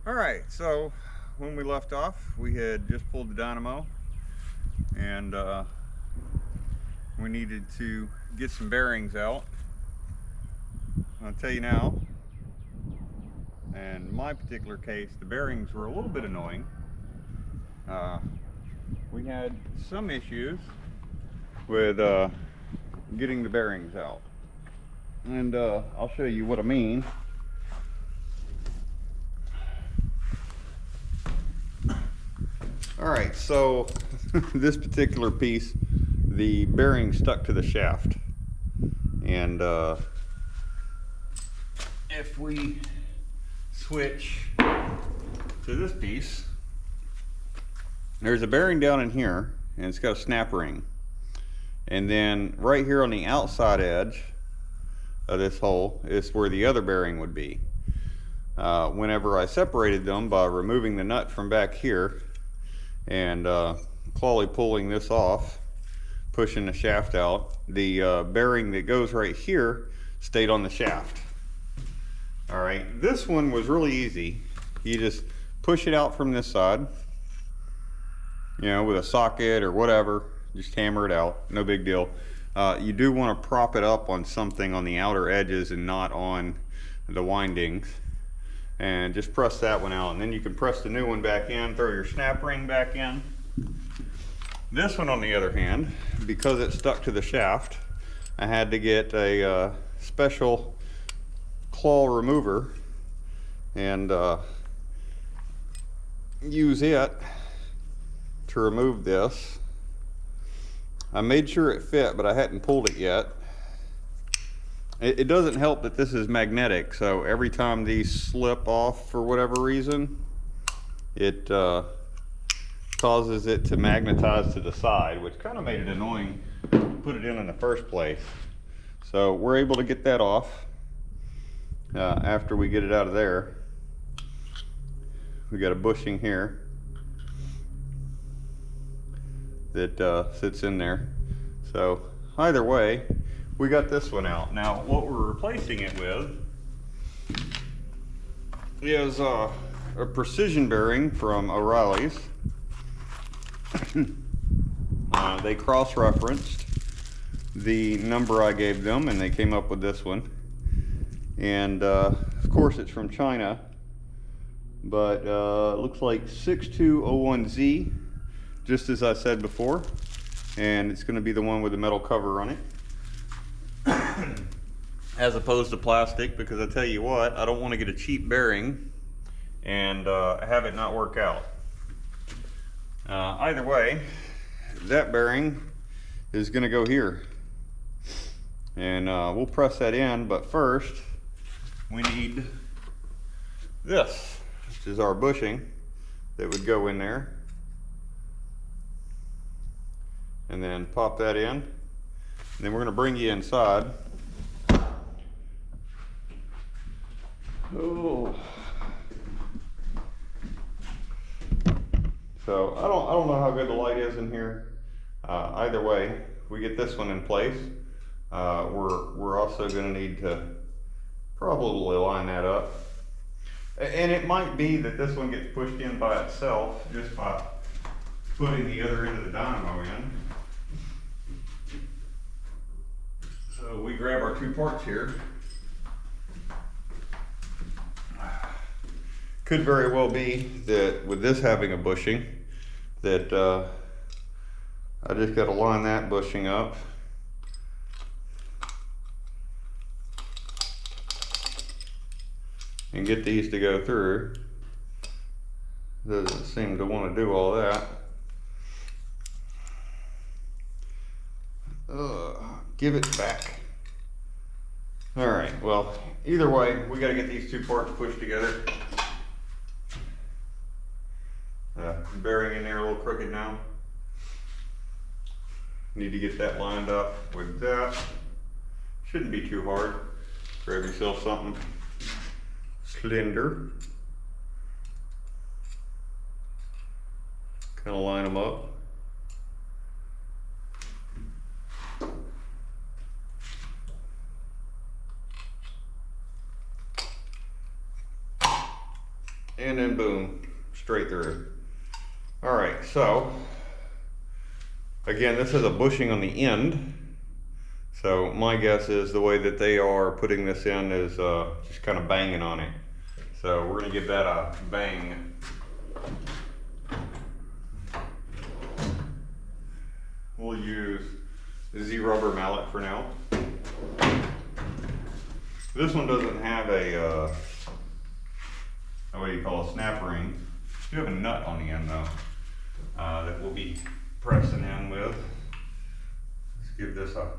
Alright, so when we left off, we had just pulled the dynamo and we needed to get some bearings out. I'll tell you now, in my particular case, the bearings were a little bit annoying. We had some issues with getting the bearings out, and I'll show you what I mean. All right, so this particular piece, the bearing stuck to the shaft, and if we switch to this piece, there's a bearing down in here, and it's got a snap ring, and then right here on the outside edge of this hole is where the other bearing would be. Whenever I separated them by removing the nut from back here and clawly pulling this off, pushing the shaft out, the bearing that goes right here stayed on the shaft. All right, this one was really easy. You just push it out from this side, you know, with a socket or whatever, just hammer it out, no big deal. You do want to prop it up on something on the outer edges and not on the windings. And just press that one out, and then you can press the new one back in, throw your snap ring back in. This one, on the other hand, because it stuck to the shaft, I had to get a special claw remover and use it to remove this. I made sure it fit, but I hadn't pulled it yet. It doesn't help that this is magnetic, so every time these slip off for whatever reason, it causes it to magnetize to the side, which kind of made it annoying to put it in the first place. So we're able to get that off after we get it out of there. We got a bushing here that sits in there. So either way, we got this one out. Now, what we're replacing it with is a precision bearing from O'Reilly's. They cross-referenced the number I gave them, and they came up with this one. And of course, it's from China, but it looks like 6201Z, just as I said before, and it's going to be the one with the metal cover on it, as opposed to plastic, because I tell you what, I don't want to get a cheap bearing and have it not work out. Either way, that bearing is going to go here, and we'll press that in, but first we need this, which is our bushing that would go in there, and then pop that in, and then we're going to bring you inside. Oh. So I don't know how good the light is in here. Either way, we get this one in place. We're also going to need to probably line that up. And it might be that this one gets pushed in by itself just by putting the other end of the dynamo in. So we grab our two parts here. Could very well be that with this having a bushing, that I just got to line that bushing up. And get these to go through. Doesn't seem to want to do all that. Give it back. All right, well, either way, we got to get these two parts pushed together. Bearing in there a little crooked now. Need to get that lined up with that. Shouldn't be too hard. Grab yourself something slender. Kind of line them up. and then boom, straight through. All right, so again, this is a bushing on the end. So my guess is the way that they are putting this in is just kind of banging on it. So we're gonna give that a bang. We'll use the Z rubber mallet for now. This one doesn't have a, what do you call a snap ring. We do have a nut on the end though, that we'll be pressing in with. Let's give this a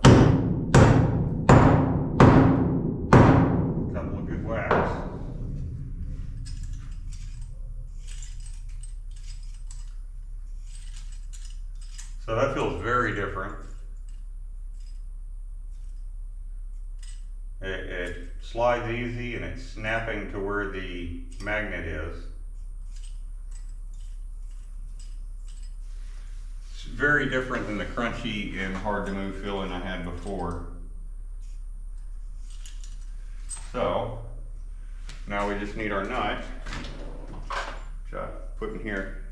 couple of good whacks. So that feels very different. It slides easy and it's snapping to where the magnet is. It's very different than the crunchy and hard to move feeling I had before. So now we just need our nut, which I put in here,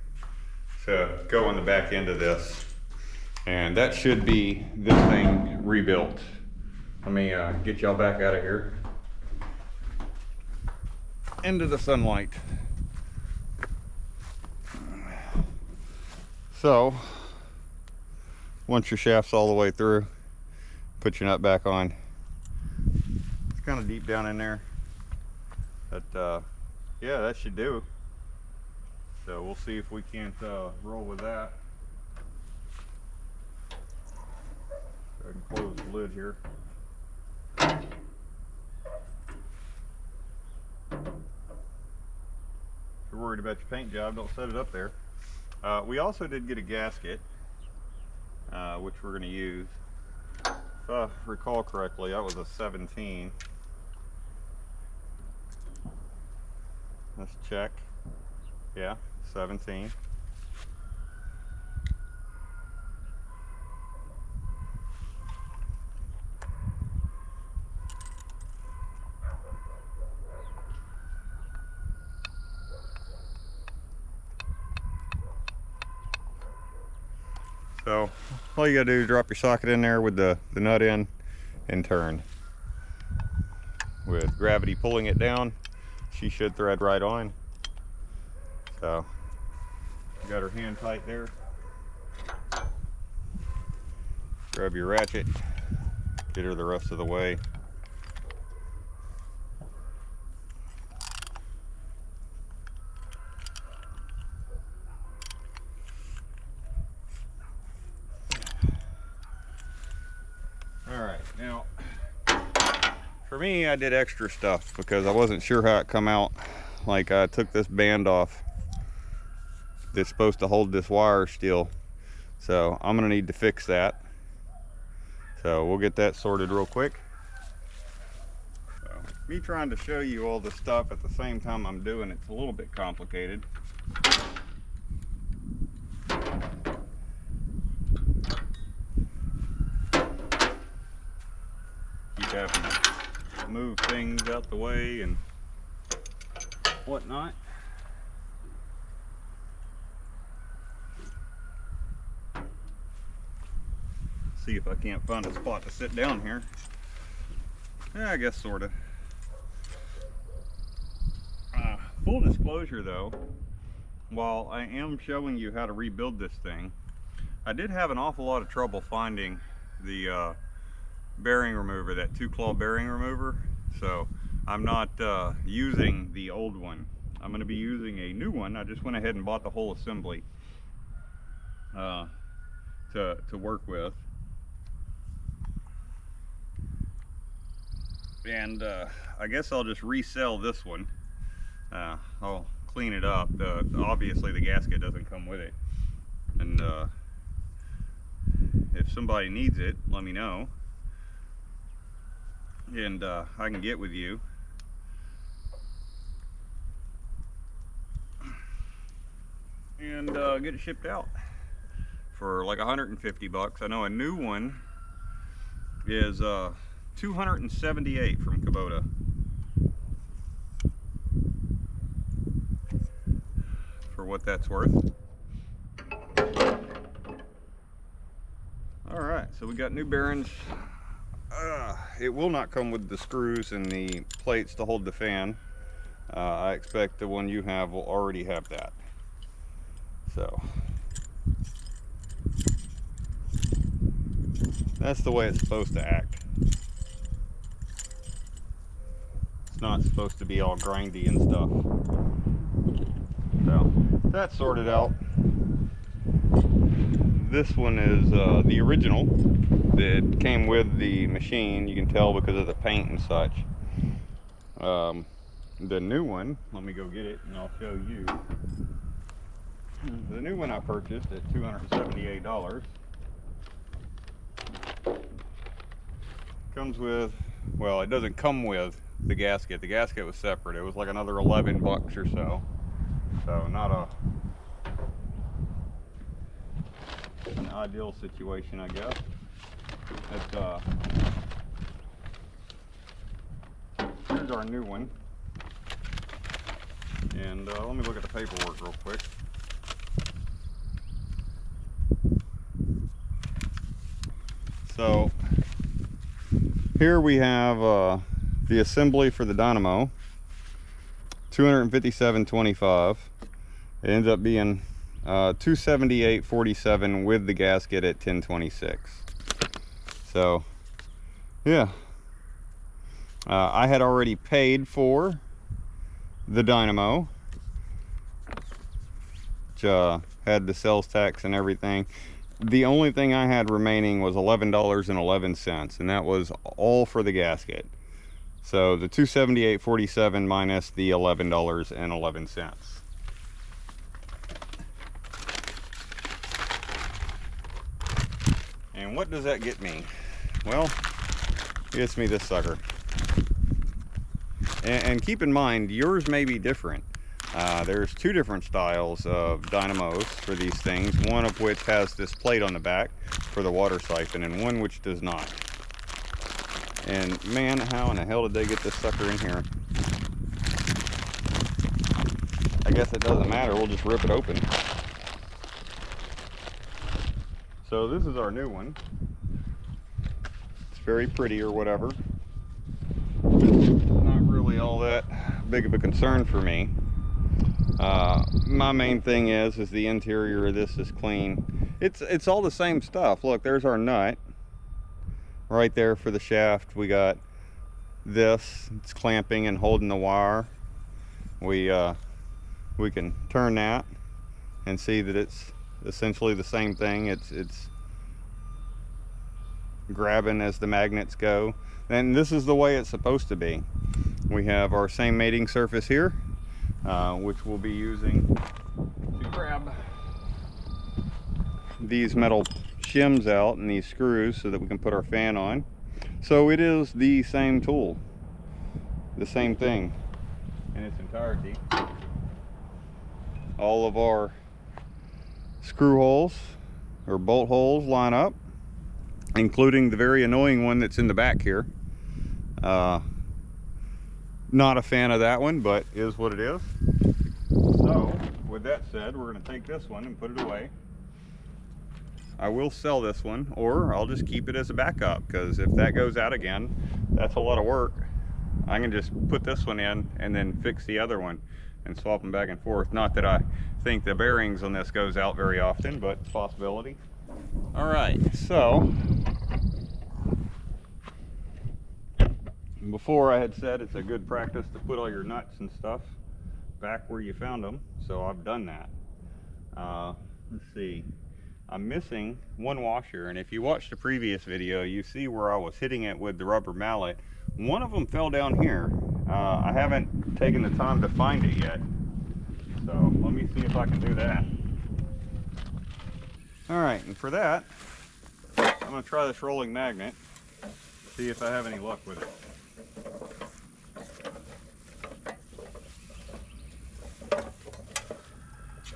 to go on the back end of this. And that should be this thing rebuilt. Let me get y'all back out of here into the sunlight. So once your shaft's all the way through, put your nut back on. It's kind of deep down in there, but yeah, that should do. So we'll see if we can't roll with that. Go ahead and close the lid here. If you're worried about your paint job, don't set it up there. We also did get a gasket, which we're going to use. If I recall correctly, that was a 17. Let's check. Yeah, 17. So all you gotta do is drop your socket in there with the nut in and turn. With gravity pulling it down, she should thread right on. So got her hand tight there. Grab your ratchet, get her the rest of the way. Now, for me, I did extra stuff because I wasn't sure how it come out. Like, I took this band off that's supposed to hold this wire still. So I'm gonna need to fix that. So we'll get that sorted real quick. So, me trying to show you all this stuff at the same time I'm doing it's a little bit complicated. Having to move things out the way and whatnot. See if I can't find a spot to sit down here. Yeah, I guess sorta. Full disclosure though, while I am showing you how to rebuild this thing, I did have an awful lot of trouble finding the bearing remover, that 2-claw bearing remover. So I'm not using the old one. I'm going to be using a new one. I just went ahead and bought the whole assembly to work with. And I guess I'll just resell this one. I'll clean it up. Obviously the gasket doesn't come with it. And if somebody needs it, let me know. And I can get with you. And get it shipped out for like 150 bucks. I know a new one is 278 from Kubota. for what that's worth. Alright, so we got new bearings. It will not come with the screws and the plates to hold the fan. I expect the one you have will already have that. So that's the way it's supposed to act. It's not supposed to be all grindy and stuff. So that's sorted out. This one is the original that came with the machine. You can tell because of the paint and such. The new one, let me go get it and I'll show you. The new one I purchased at $278 comes with, well, it doesn't come with the gasket. The gasket was separate. It was like another 11 bucks or so. So not an ideal situation, I guess. Here's our new one. And let me look at the paperwork real quick. So here we have the assembly for the Dynamo, $257.25. It ends up being $278.47 with the gasket at $10.26. So yeah, I had already paid for the Dynamo, which had the sales tax and everything. The only thing I had remaining was $11.11, and that was all for the gasket. So the $278.47 minus the $11.11. And what does that get me? Well, it gets me this sucker. And keep in mind, yours may be different. There's two different styles of dynamos for these things, one of which has this plate on the back for the water siphon and one which does not. And man, how in the hell did they get this sucker in here? I guess it doesn't matter, we'll just rip it open. So this is our new one. It's very pretty or whatever. Not really all that big of a concern for me. My main thing is the interior of this is clean. It's all the same stuff. Look, there's our nut right there for the shaft. We got this, it's clamping and holding the wire. We can turn that and see that it's essentially the same thing. It's grabbing as the magnets go, and this is the way it's supposed to be. We have our same mating surface here, which we'll be using to grab these metal shims out and these screws so that we can put our fan on. So it is the same tool, the same thing in its entirety. All of our screw holes or bolt holes line up, including the very annoying one that's in the back here. Not a fan of that one, but is what it is. So with that said, we're going to take this one and put it away. I will sell this one, or I'll just keep it as a backup, because if that goes out again, that's a lot of work. I can just put this one in and then fix the other one and swap them back and forth. Not that I think the bearings on this goes out very often, but it's a possibility. All right, so before I had said it's a good practice to put all your nuts and stuff back where you found them, so I've done that. Let's see, I'm missing one washer, and if you watched the previous video, you see where I was hitting it with the rubber mallet. One of them fell down here. I haven't taken the time to find it yet, so let me see if I can do that. All right, and for that, I'm going to try this rolling magnet, see if I have any luck with it.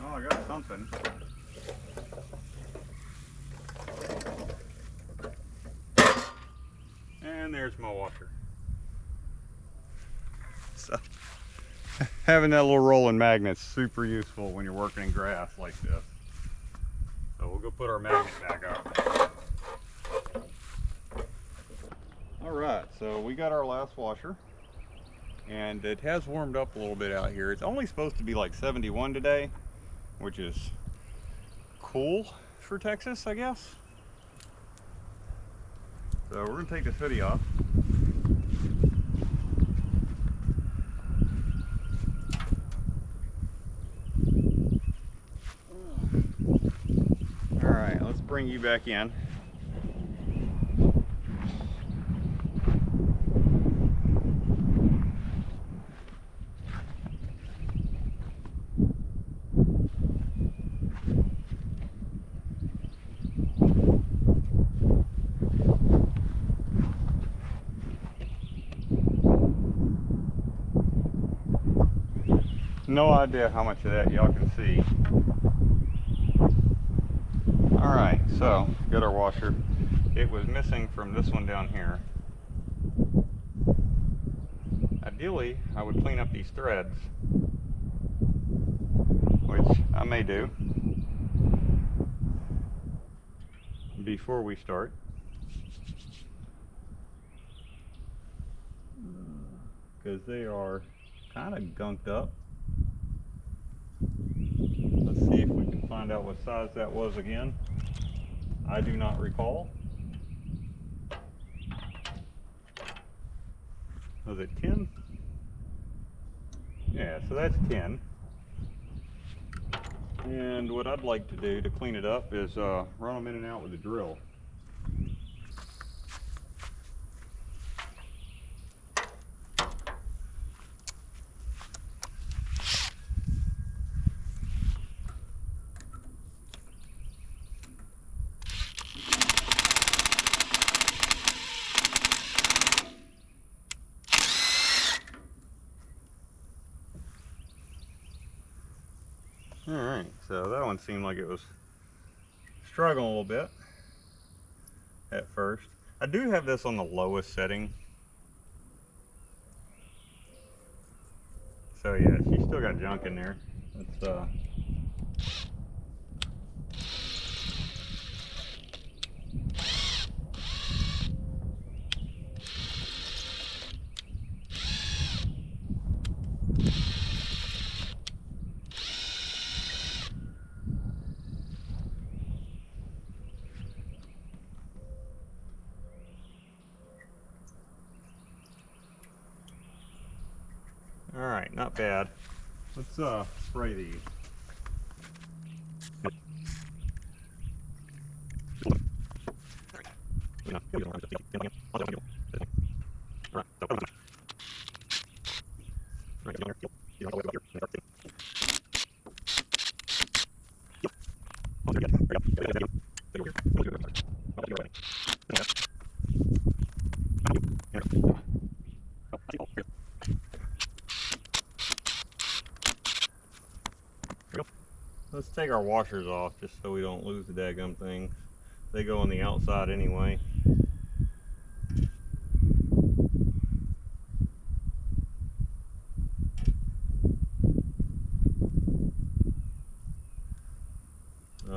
Oh, I got something. And there's my washer. So having that little rolling magnet's super useful when you're working in grass like this. So we'll go put our magnet back up. All right, so we got our last washer, and it has warmed up a little bit out here. It's only supposed to be like 71 today, which is cool for Texas, I guess. So we're gonna take this hoodie off. All right, let's bring you back in. No idea how much of that y'all can see. All right, so got our washer. It was missing from this one down here. Ideally, I would clean up these threads, which I may do before we start. Because they are kind of gunked up. Let's see if we can find out what size that was again. I do not recall. Was it 10? Yeah, so that's 10. And what I'd like to do to clean it up is run them in and out with a drill. Alright, so that one seemed like it was struggling a little bit at first. I do have this on the lowest setting. So yeah, she's still got junk in there. It's all right, not bad. Let's spray these. Let's take our washers off just so we don't lose the daggum things. They go on the outside anyway.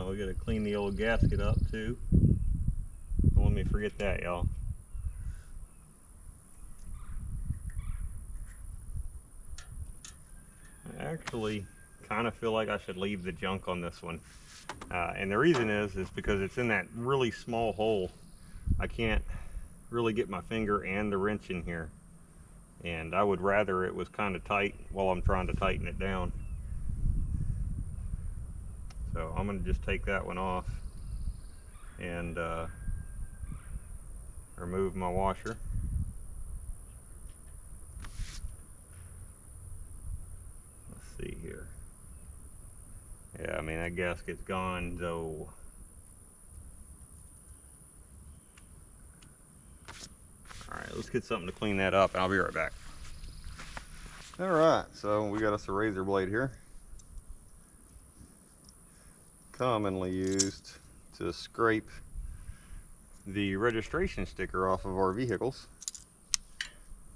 We gotta clean the old gasket up too. Don't let me forget that, y'all. I actually kind of feel like I should leave the junk on this one. And the reason is because it's in that really small hole. I can't really get my finger and the wrench in here. And I would rather it was kind of tight while I'm trying to tighten it down. So I'm going to just take that one off and remove my washer. Let's see here. Yeah, I mean, that gasket's gone though. Alright, let's get something to clean that up and I'll be right back. Alright, so we got us a razor blade here. Commonly used to scrape the registration sticker off of our vehicles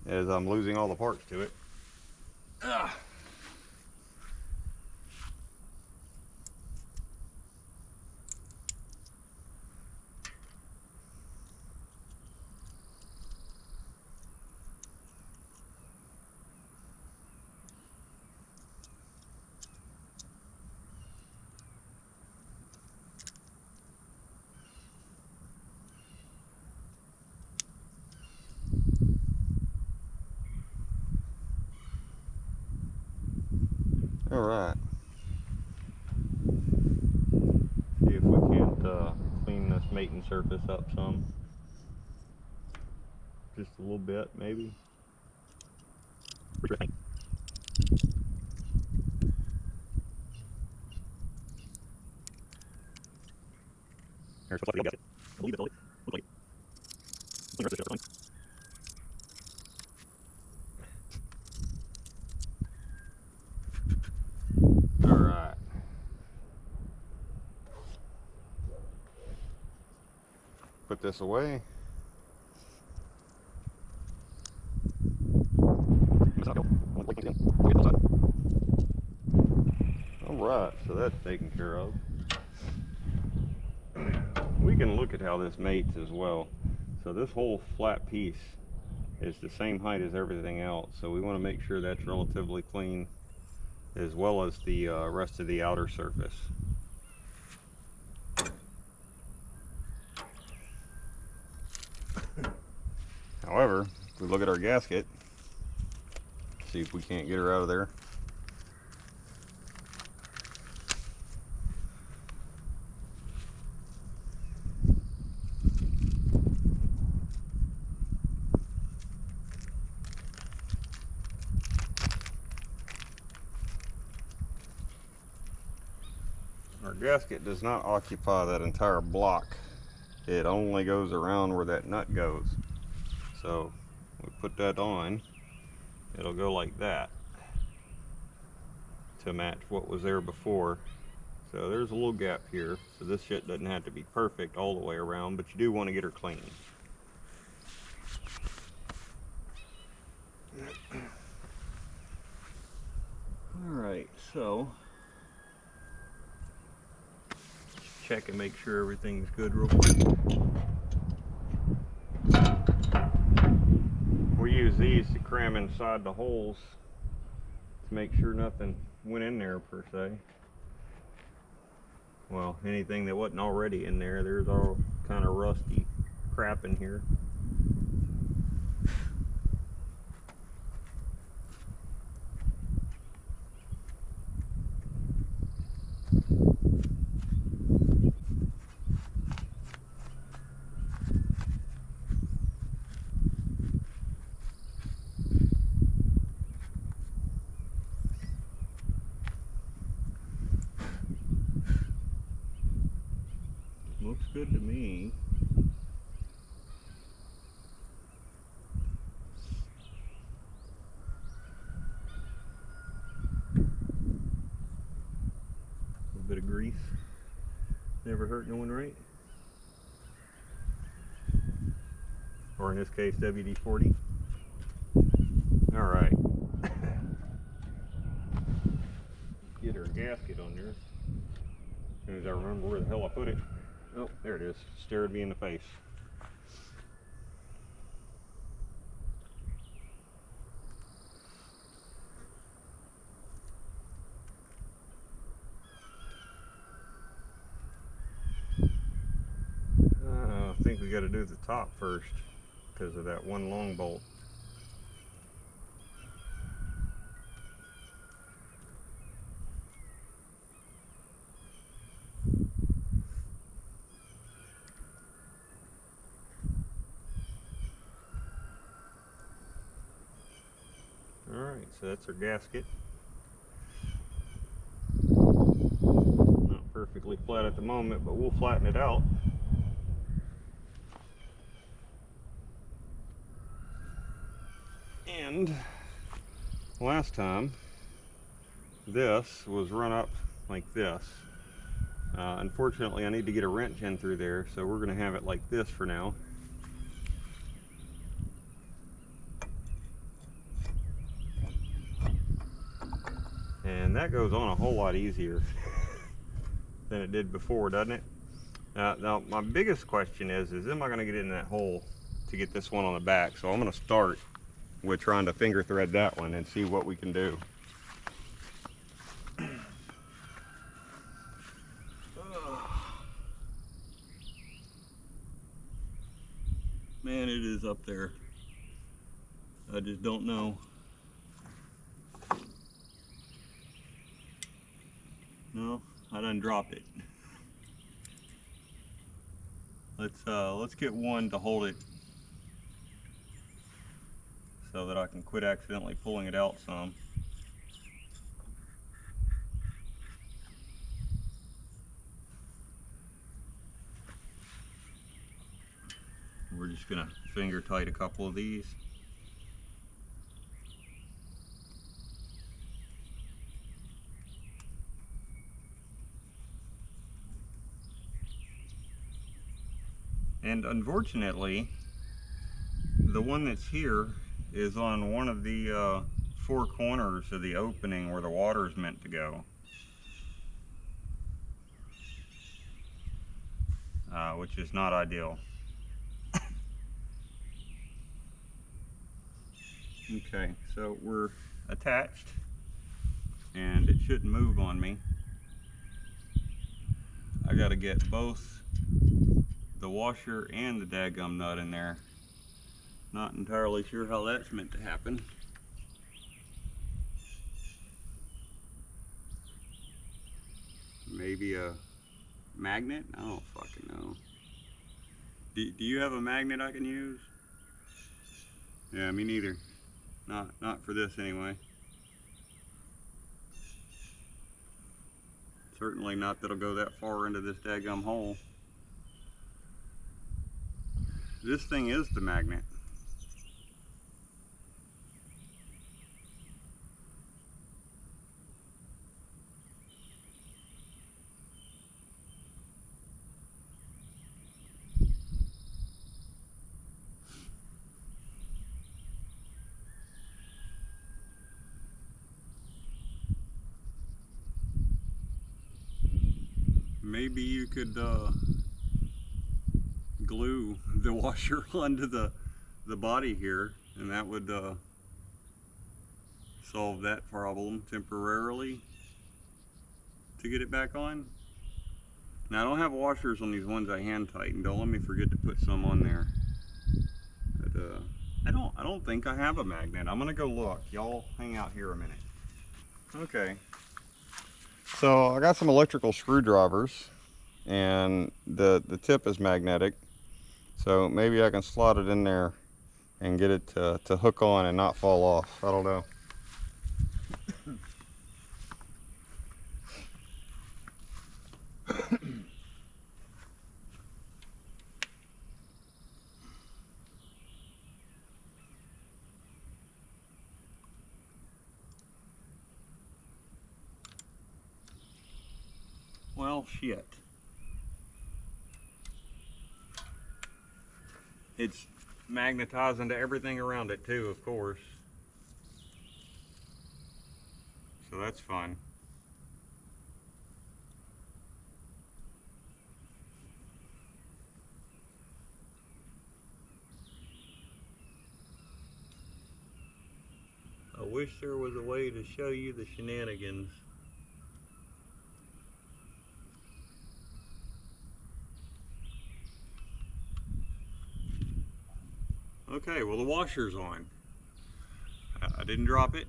as I'm losing all the parts to it. All right. See if we can't clean this mating surface up some. Just a little bit, maybe. All right. Put this away. Alright, so that's taken care of. We can look at how this mates as well. So this whole flat piece is the same height as everything else, so we want to make sure that's relatively clean, as well as the rest of the outer surface. However, if we look at our gasket, see if we can't get her out of there. Our gasket does not occupy that entire block. It only goes around where that nut goes. So we put that on, it'll go like that to match what was there before. So there's a little gap here, so this shit doesn't have to be perfect all the way around, but you do want to get her clean. Alright, so check and make sure everything's good real quick. We use these to cram inside the holes to make sure nothing went in there per se. Well, anything that wasn't already in there. There's all kind of rusty crap in here. Looks good to me. A little bit of grease. Never hurt no one, right? Or in this case, WD-40. All right. Get her gasket on there. As soon as I remember where the hell I put it. Oh, there it is. Stared me in the face. I think we got to do the top first because of that one long bolt. Alright, so that's our gasket. Not perfectly flat at the moment, but we'll flatten it out. And last time, this was run up like this. Unfortunately, I need to get a wrench in through there, so we're going to have it like this for now. And that goes on a whole lot easier than it did before, doesn't it? Now, my biggest question is am I going to get in that hole to get this one on the back? So I'm going to start with trying to finger thread that one and see what we can do. Man, it is up there. I just don't know. I done dropped it. Let's get one to hold it so that I can quit accidentally pulling it out some. We're just gonna finger tight a couple of these. And unfortunately, the one that's here is on one of the four corners of the opening where the water is meant to go. Which is not ideal. Okay, so we're attached and it shouldn't move on me. I gotta get both the washer and the dadgum nut in there. Not entirely sure how that's meant to happen. Maybe a magnet? I don't fucking know. Do you have a magnet I can use? Yeah, me neither. Not for this anyway. Certainly not that'll go that far into this dadgum hole. This thing is the magnet. Maybe you could glue the washer onto the body here, and that would solve that problem temporarily to get it back on. Now I don't have washers on these ones I hand tightened. Don't let me forget to put some on there. But I don't think I have a magnet. I'm gonna go look. Y'all hang out here a minute. Okay. So I got some electrical screwdrivers, and the tip is magnetic. So maybe I can slot it in there and get it to hook on and not fall off. I don't know. Well, shit. It's magnetizing to everything around it too, of course. So that's fun. I wish there was a way to show you the shenanigans. Okay, well the washer's on. I didn't drop it,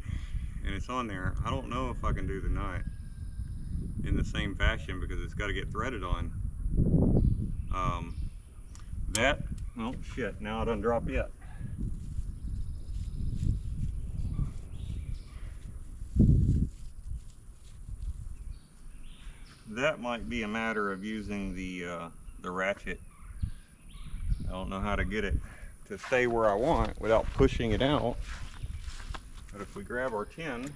and it's on there. I don't know if I can do the nut in the same fashion because it's got to get threaded on. Oh shit, now I done dropped it. That might be a matter of using the ratchet. I don't know how to get it to stay where I want without pushing it out. But if we grab our tin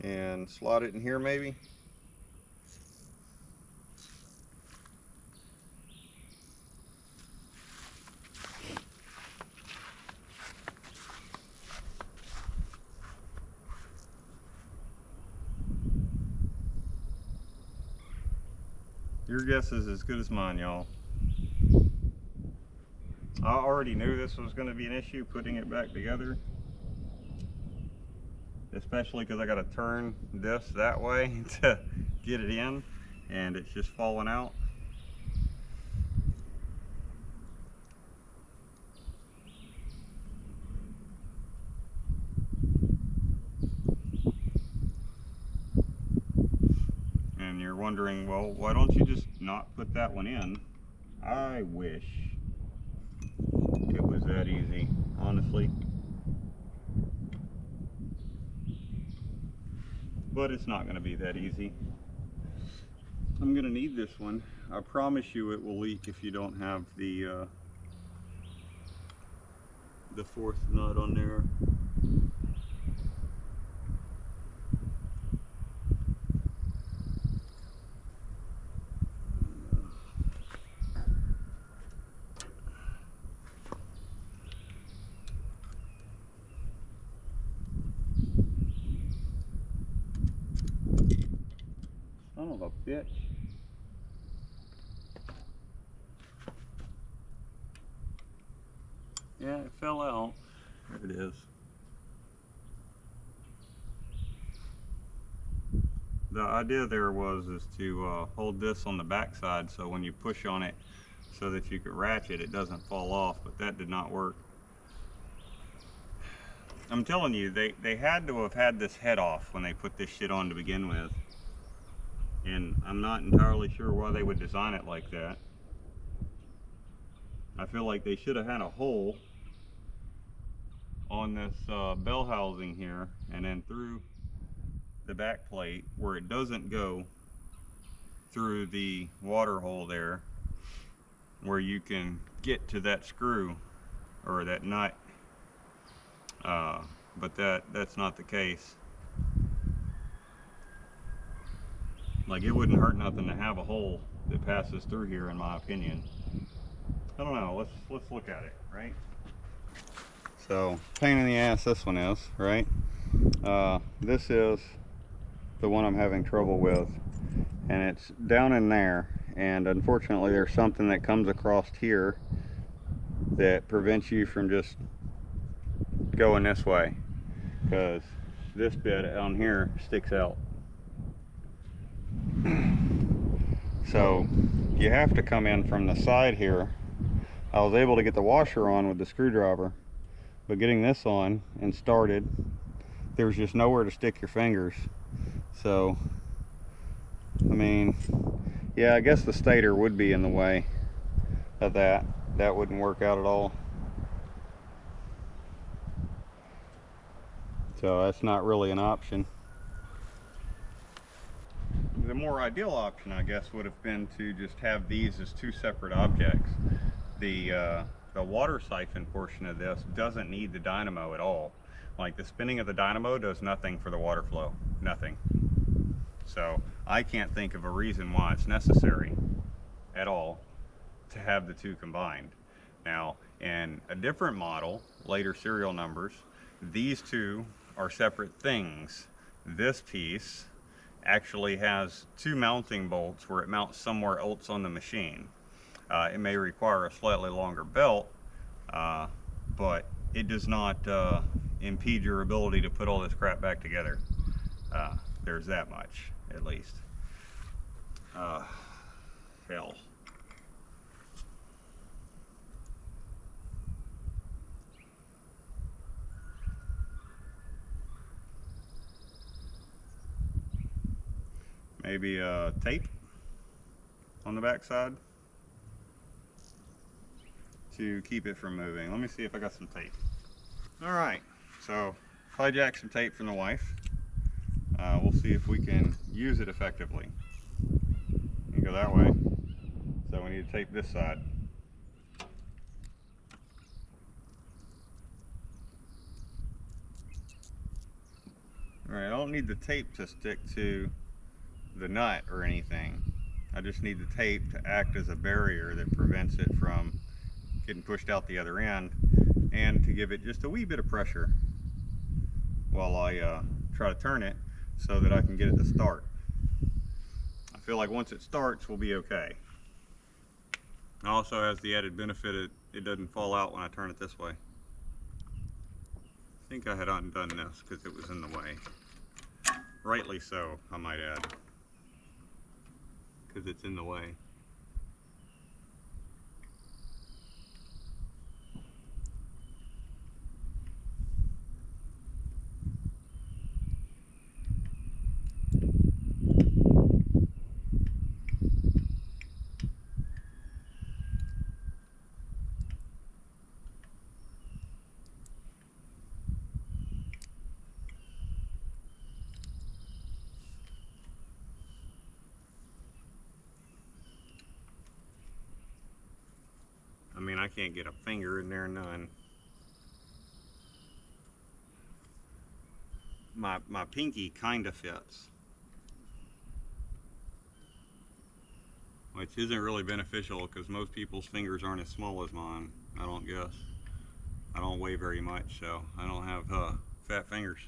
and slot it in here maybe. Your guess is as good as mine, y'all. I already knew this was going to be an issue putting it back together. Especially because I got to turn this that way to get it in, and it's just falling out. wondering, well, why don't you just not put that one in? I wish it was that easy, honestly. But it's not going to be that easy. I'm going to need this one. I promise you it will leak if you don't have the fourth nut on there. Son of a bitch. Yeah, it fell out. There it is. The idea there was to hold this on the back side so when you push on it so that you could ratchet it doesn't fall off, but that did not work. I'm telling you, they had to have had this head off when they put this shit on to begin with. And I'm not entirely sure why they would design it like that. I feel like they should have had a hole on this bell housing here and then through the back plate where it doesn't go through the water hole there, where you can get to that screw or that nut, but that's not the case. Like, it wouldn't hurt nothing to have a hole that passes through here, in my opinion. I don't know, let's look at it, right? So, pain in the ass this one is, right? This is the one I'm having trouble with, and it's down in there, and unfortunately there's something that comes across here that prevents you from just going this way, because this bit on here sticks out. So you have to come in from the side here. I was able to get the washer on with the screwdriver, but getting this on and started, there's just nowhere to stick your fingers. So, I mean, yeah, I guess the stator would be in the way of that. That wouldn't work out at all. So that's not really an option. The more ideal option, I guess, would have been to just have these as two separate objects. The water siphon portion of this doesn't need the dynamo at all. Like, the spinning of the dynamo does nothing for the water flow, nothing. So I can't think of a reason why it's necessary at all to have the two combined. Now, in a different model, later serial numbers, these two are separate things. This piece actually has two mounting bolts where it mounts somewhere else on the machine. It may require a slightly longer belt, but it does not impede your ability to put all this crap back together. There's that much, at least. Hell. Maybe tape on the back side to keep it from moving. Let me see if I got some tape. All right, so hijack some tape from the wife. We'll see if we can use it effectively. You go that way, so we need to tape this side. All right, I don't need the tape to stick to the nut or anything. I just need the tape to act as a barrier that prevents it from getting pushed out the other end, and to give it just a wee bit of pressure while I try to turn it so that I can get it to start. I feel like once it starts, we'll be okay. It also has the added benefit it doesn't fall out when I turn it this way. I think I had undone this because it was in the way. Rightly so, I might add, because it's in the way. can't get a finger in there, none. My pinky kind of fits, which isn't really beneficial because most people's fingers aren't as small as mine, I don't guess. I don't weigh very much, so I don't have fat fingers.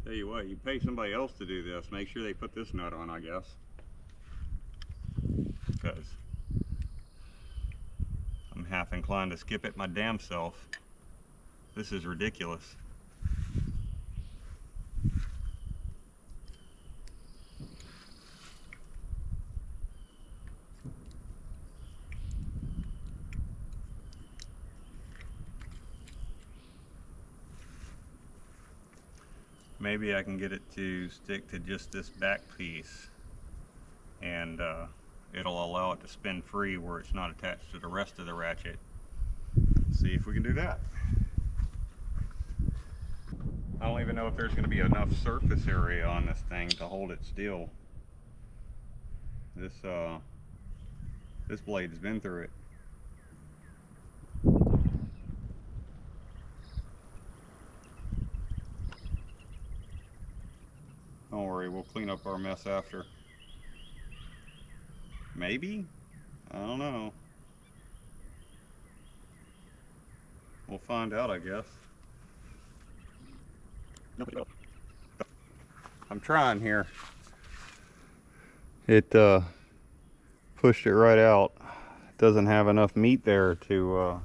Tell you what, you pay somebody else to do this, make sure they put this nut on, I guess. Because I'm half inclined to skip it my damn self. This is ridiculous. Maybe I can get it to stick to just this back piece, and it'll allow it to spin free where it's not attached to the rest of the ratchet. Let's see if we can do that. I don't even know if there's going to be enough surface area on this thing to hold it still. This blade's been through it. Don't worry, we'll clean up our mess after. Maybe? I don't know. We'll find out, I guess. I'm trying here. It pushed it right out. It doesn't have enough meat there to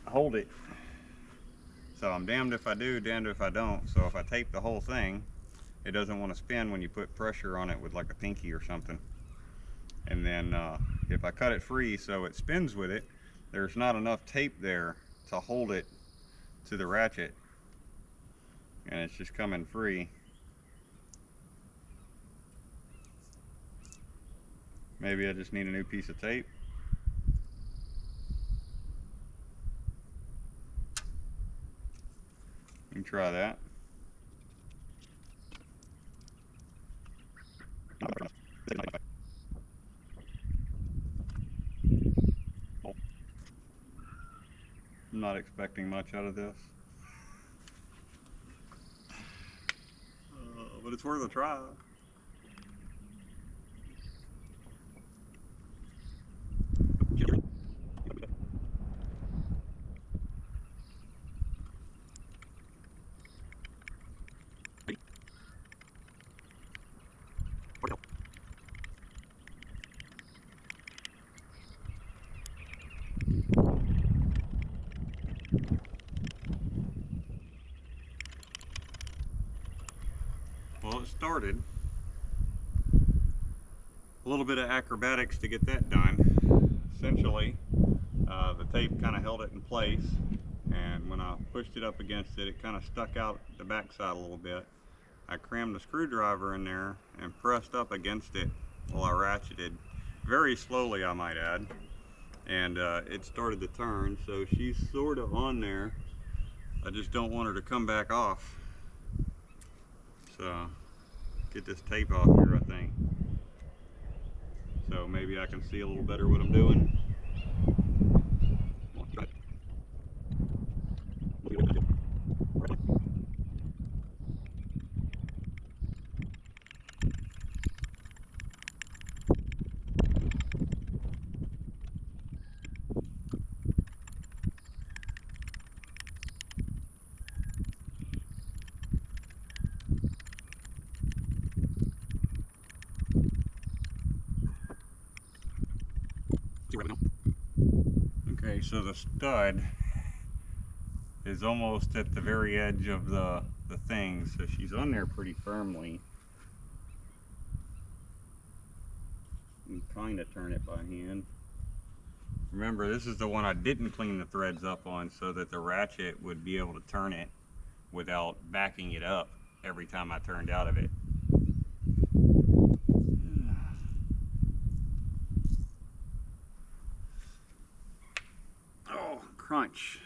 hold it. So I'm damned if I do, damned if I don't. So if I tape the whole thing, it doesn't want to spin when you put pressure on it with like a pinky or something. And then if I cut it free so it spins with it, there's not enough tape there to hold it to the ratchet. And it's just coming free. Maybe I just need a new piece of tape. You can try that. I'm not expecting much out of this. But it's worth a try. Well, it started. A little bit of acrobatics to get that done. Essentially, the tape kind of held it in place, and when I pushed it up against it, it kind of stuck out the backside a little bit. I crammed the screwdriver in there and pressed up against it while I ratcheted, very slowly I might add, and it started to turn, so she's sort of on there. I just don't want her to come back off. So, get this tape off here, I think. So maybe I can see a little better what I'm doing. Okay, so the stud is almost at the very edge of the thing, so she's on there pretty firmly. You kind of turn it by hand. Remember, this is the one I didn't clean the threads up on so that the ratchet would be able to turn it without backing it up every time I turned out of it. Oh, crunch.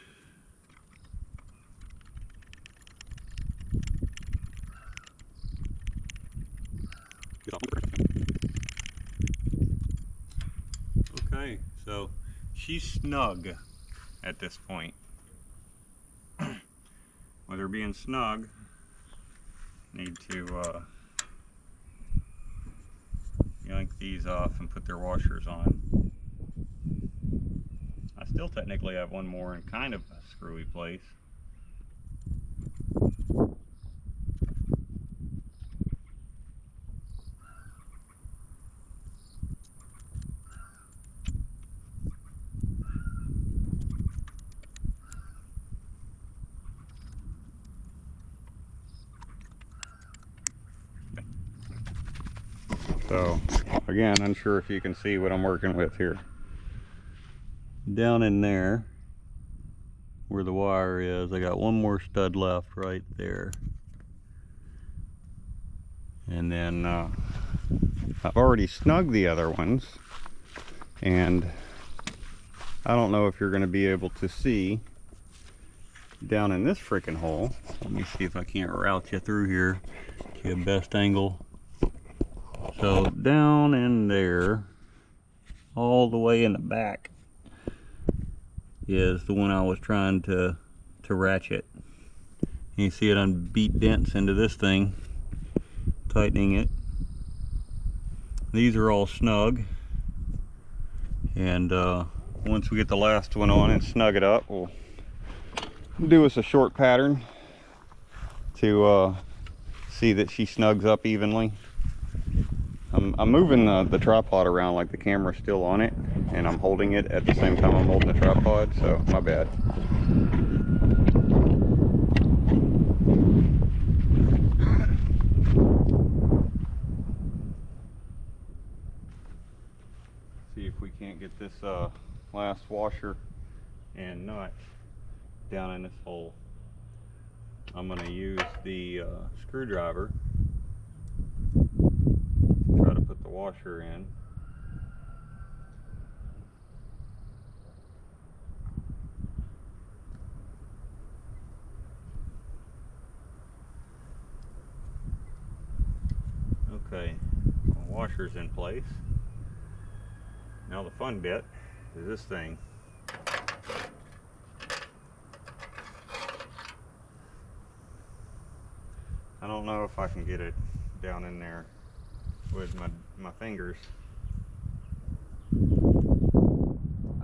Okay, so she's snug at this point. With her being snug, need to yank these off and put their washers on. I still technically have one more in kind of a screwy place. So again, unsure if you can see what I'm working with here. Down in there where the wire is, I got one more stud left right there. And then I've already snugged the other ones, and I don't know if you're going to be able to see down in this freaking hole. Let me see if I can't route you through here to get best angle. So down in there, all the way in the back, is the one I was trying to ratchet. You see it beat dents into this thing, tightening it. These are all snug, and once we get the last one on and snug it up, we'll do us a short pattern to see that she snugs up evenly. I'm moving the tripod around like the camera's still on it, and I'm holding it at the same time I'm holding the tripod, so my bad. See if we can't get this last washer and nut down in this hole. I'm going to use the screwdriver to try to put the washer in. Okay, the washer's in place. Now the fun bit is this thing. I don't know if I can get it down in there with my fingers.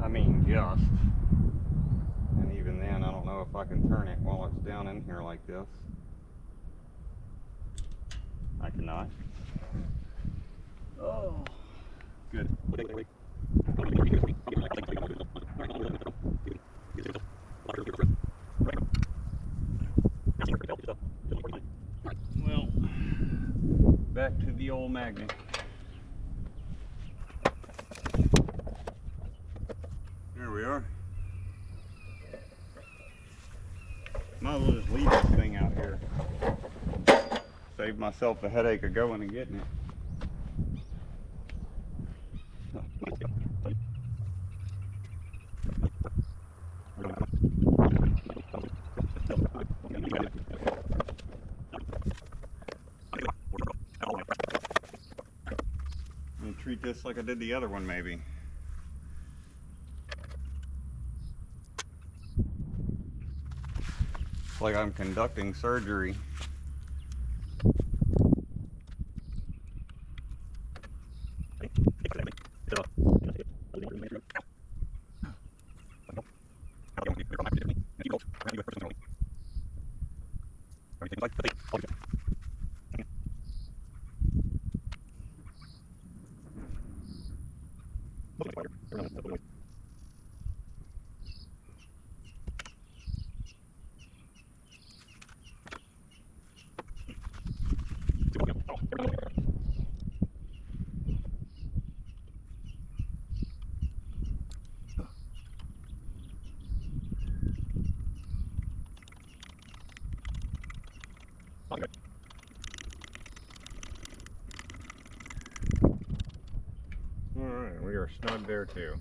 I mean, just. And even then, I don't know if I can turn it while it's down in here like this. I cannot. Oh, good. Well, back to the old magnet. There we are. Might as well just leave this thing out here. Save myself the headache of going and getting it. I'm gonna treat this like I did the other one, maybe. Like I'm conducting surgery. Alright, we are snug there too.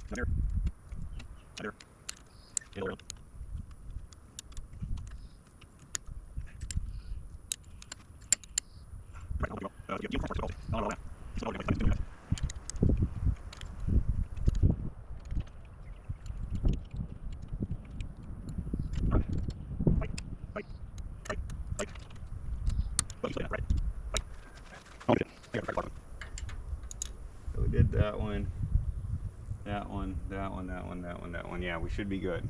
So we did that one, that one, that one, that one, that one, that one. Yeah, we should be good.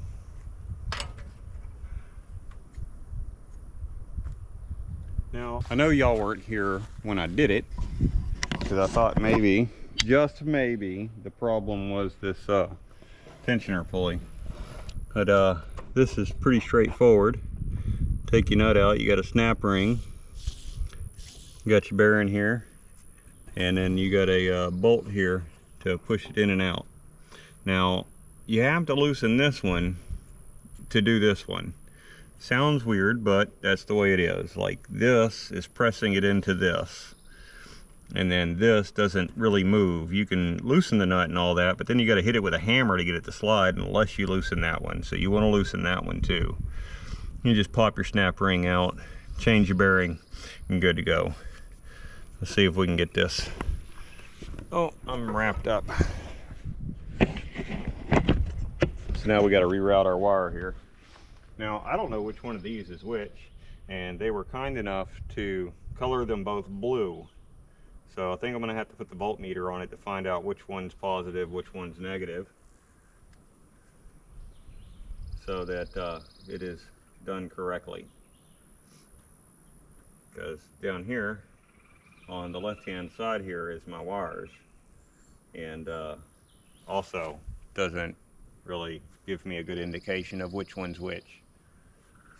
Now, I know y'all weren't here when I did it, because I thought maybe, just maybe, the problem was this tensioner pulley. But this is pretty straightforward. Take your nut out, you got a snap ring, you got your bearing here, and then you got a bolt here to push it in and out. Now, you have to loosen this one to do this one. Sounds weird, but that's the way it is. Like, this is pressing it into this, and then this doesn't really move. You can loosen the nut and all that, but then you got to hit it with a hammer to get it to slide unless you loosen that one. So you want to loosen that one too. You just pop your snap ring out, change your bearing, and good to go. Let's see if we can get this. Oh, I'm wrapped up. So now we got to reroute our wire here. Now, I don't know which one of these is which, and they were kind enough to color them both blue. So I think I'm going to have to put the voltmeter on it to find out which one's positive, which one's negative, so that it is done correctly. Because down here, on the left-hand side here is my wires, and also doesn't really give me a good indication of which one's which.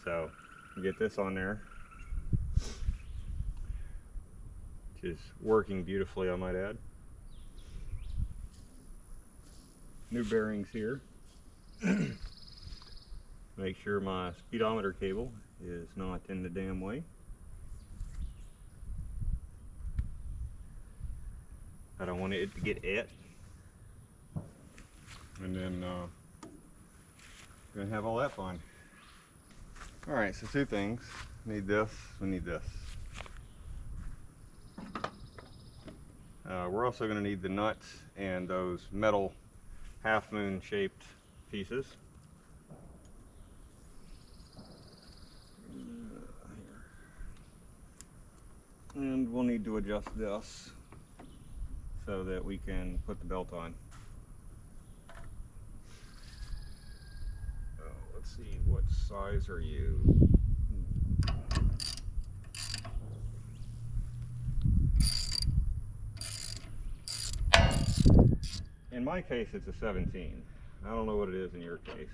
So get this on there, which is working beautifully, I might add. New bearings here. Make sure my speedometer cable is not in the damn way. I don't want it to get it. And then gonna have all that fun. All right, so two things. Need this, we need this. We're also gonna need the nuts and those metal half moon shaped pieces. And we'll need to adjust this so that we can put the belt on. Oh, let's see, what size are you? In my case, it's a 17. I don't know what it is in your case.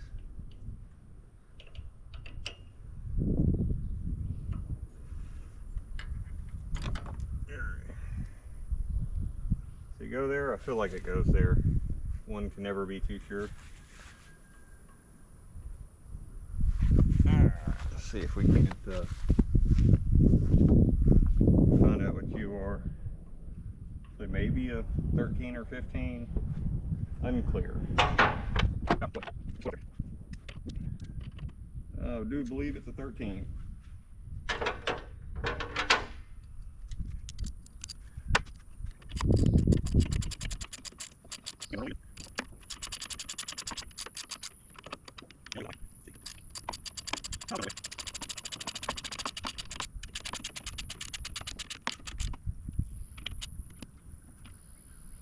So you go there, I feel like it goes there. One can never be too sure. Let's see if we can get find out what you are. So maybe a 13 or 15. Unclear. Oh, do believe it's a 13.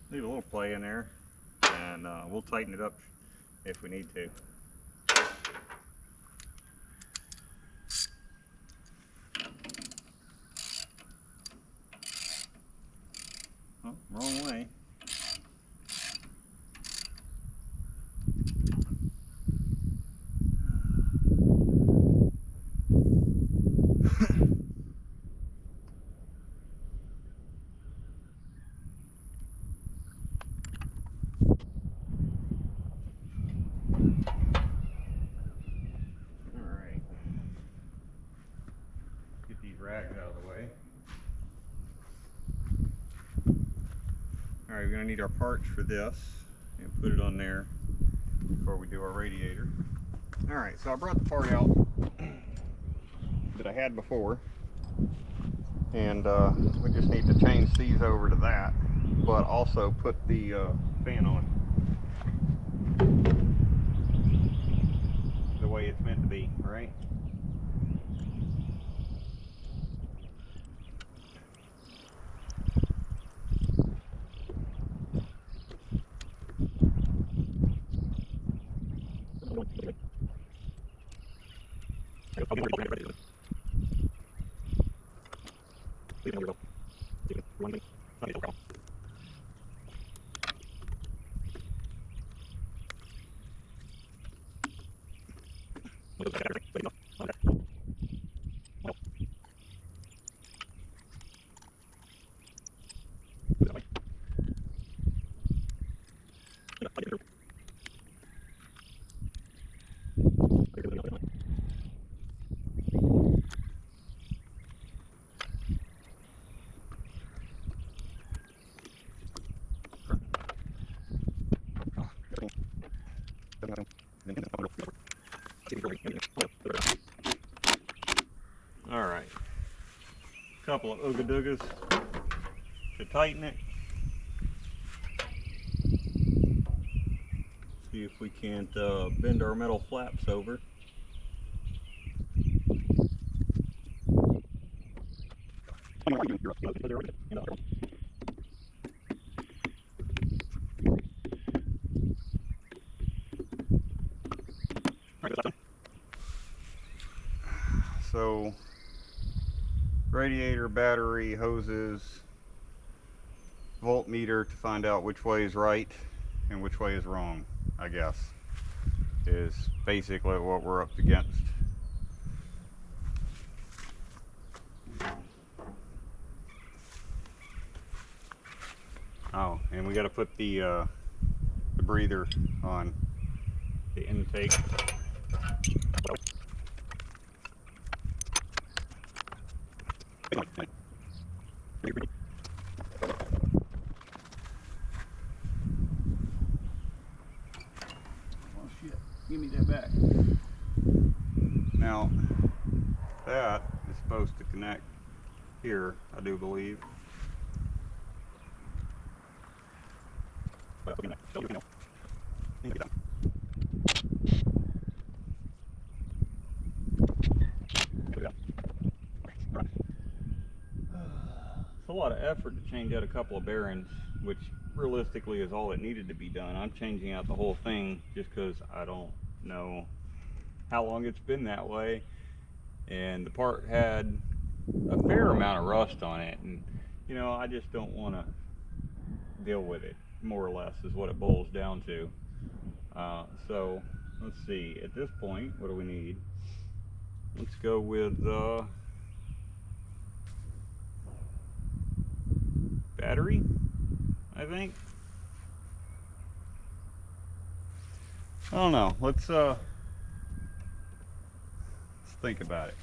Leave a little play in there, and we'll tighten it up if we need to. Oh, wrong way. Rags out of the way. Alright, we're going to need our parts for this, and put it on there before we do our radiator. Alright, so I brought the part out that I had before, and we just need to change these over to that, but also put the fan on the way it's meant to be, right? Alright, a couple of ooga-doogas to tighten it. See if we can't bend our metal flaps over. So, radiator, battery, hoses, voltmeter to find out which way is right and which way is wrong, I guess, is basically what we're up against. Oh, and we got to put the breather on the intake. Oh shit, give me that back. Now, that is supposed to connect here, I do believe. It's a lot of effort to change out a couple of bearings, which realistically is all that needed to be done. I'm changing out the whole thing just because I don't know how long it's been that way, and the part had a fair amount of rust on it, and you know, I just don't want to deal with it, more or less is what it boils down to. So let's see, at this point, what do we need? Let's go with battery, I think. I don't know, let's think about it.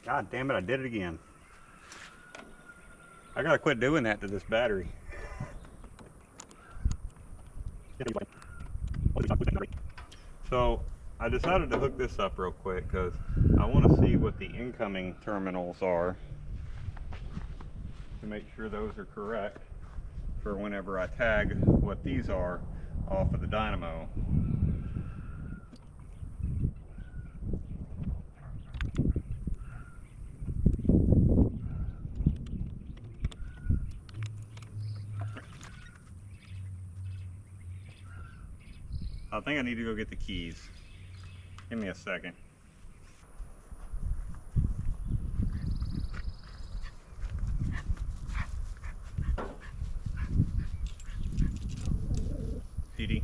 God damn it, I did it again. I gotta quit doing that to this battery. So I decided to hook this up real quick because I want to see what the incoming terminals are to make sure those are correct for whenever I tag what these are off of the Dynamo. I think I need to go get the keys. Give me a second. PD.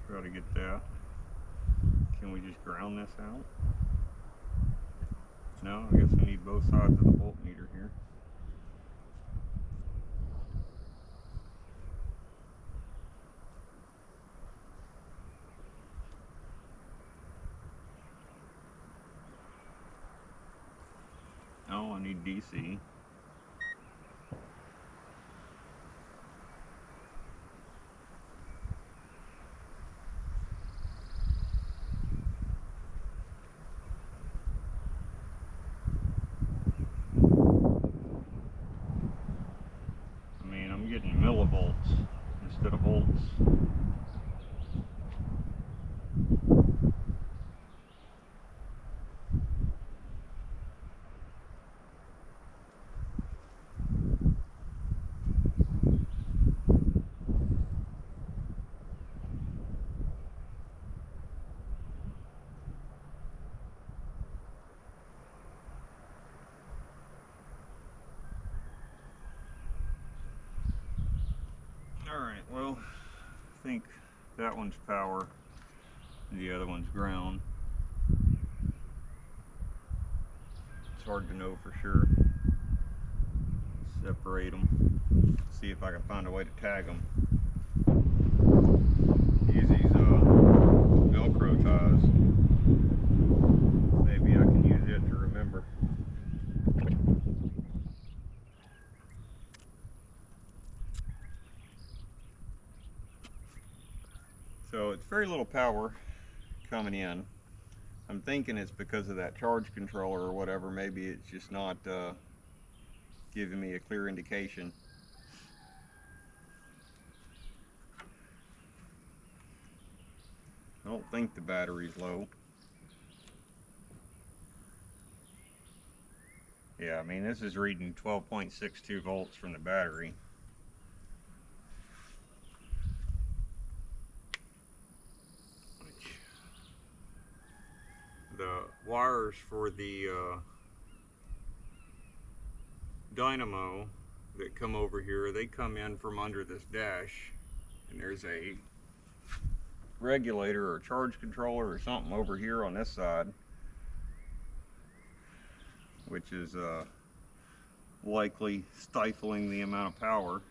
Try to get that. Can we just ground this out? No, I guess we need both sides of the voltmeter here. Oh, I need DC. I'm getting millivolts instead of volts. Alright, well, I think that one's power, the other one's ground. It's hard to know for sure. Separate them, see if I can find a way to tag them. Use these Velcro ties. Maybe I can use it to remember. So it's very little power coming in. I'm thinking it's because of that charge controller or whatever. Maybe it's just not giving me a clear indication. I don't think the battery's low. Yeah, I mean, this is reading 12.62 volts from the battery. The wires for the Dynamo that come over here, they come in from under this dash, and there's a regulator or charge controller or something over here on this side, which is likely stifling the amount of power.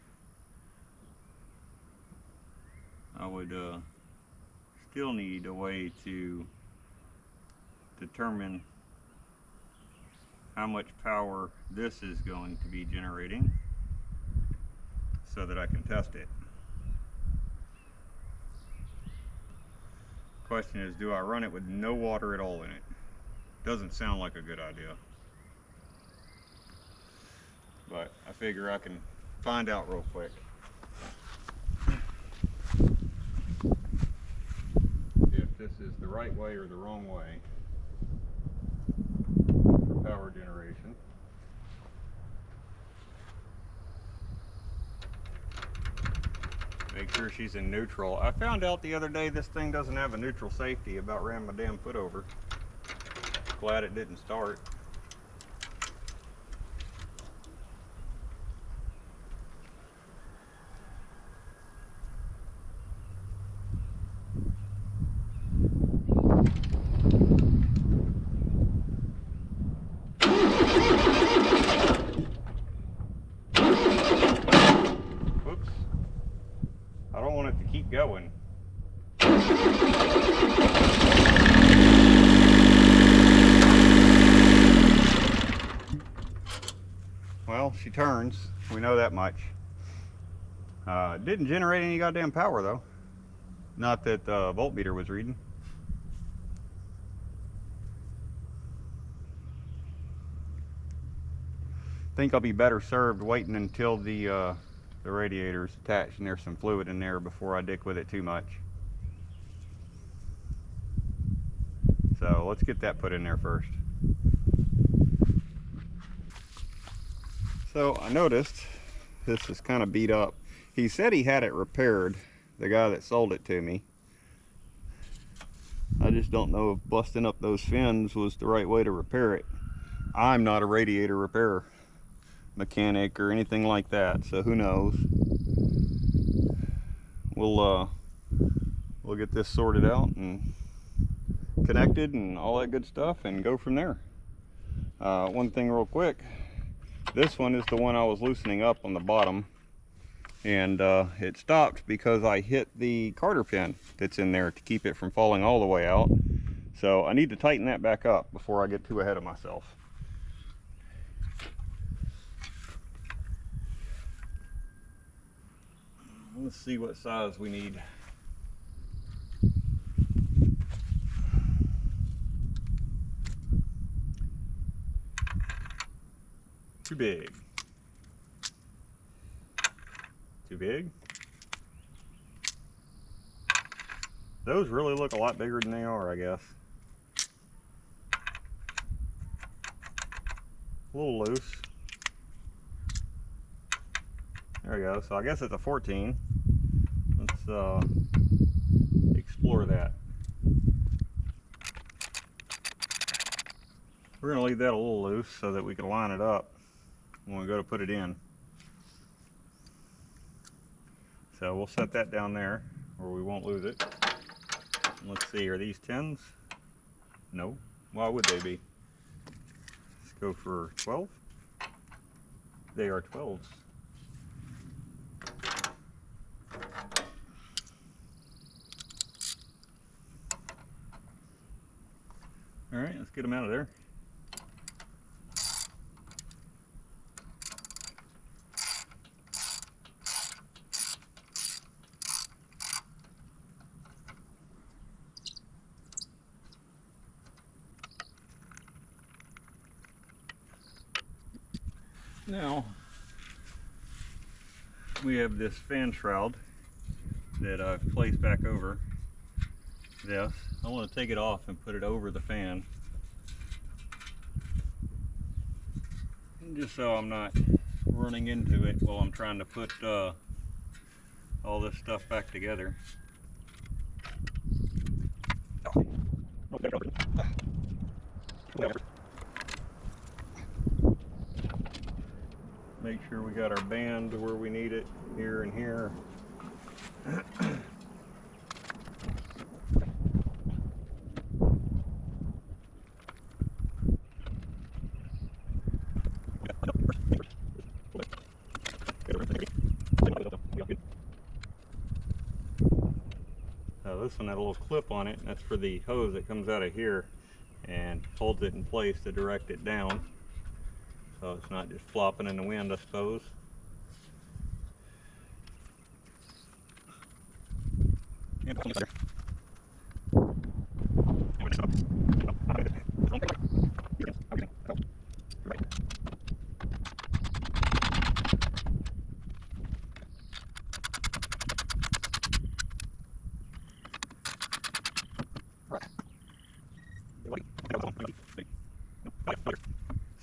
I would still need a way to determine how much power this is going to be generating so that I can test it. Question is, do I run it with no water at all in it? Doesn't sound like a good idea, but I figure I can find out real quick. If this is the right way or the wrong way for power generation. Make sure she's in neutral. I found out the other day this thing doesn't have a neutral safety. About ran my damn foot over. Glad it didn't start. Whoops. I don't want it to keep going. Well, she turns. We know that much. Didn't generate any goddamn power though. Not that the voltmeter was reading. Think I'll be better served waiting until the radiator's attached and there's some fluid in there before I dick with it too much. So let's get that put in there first. So I noticed this is kind of beat up. He said he had it repaired, the guy that sold it to me. I just don't know if busting up those fins was the right way to repair it. I'm not a radiator repair mechanic or anything like that, so who knows. We'll we'll get this sorted out and connected and all that good stuff and go from there. One thing real quick, this one is the one I was loosening up on the bottom, and it stopped because I hit the Carter pin that's in there to keep it from falling all the way out. So I need to tighten that back up before I get too ahead of myself. Let's see what size we need. Too big. Too big. Those really look a lot bigger than they are, I guess. A little loose. There we go. So I guess it's a 14. Let's explore that. We're going to leave that a little loose so that we can line it up when we go to put it in. So we'll set that down there where we won't lose it. Let's see, are these 10s? No. Why would they be? Let's go for 12. They are 12s. All right, let's get them out of there. Now, we have this fan shroud that I've placed back over this. I want to take it off and put it over the fan, just so I'm not running into it while I'm trying to put all this stuff back together. Make sure we got our band where we need it, here and here. This one had a little clip on it, and that's for the hose that comes out of here and holds it in place to direct it down, so it's not just flopping in the wind, I suppose.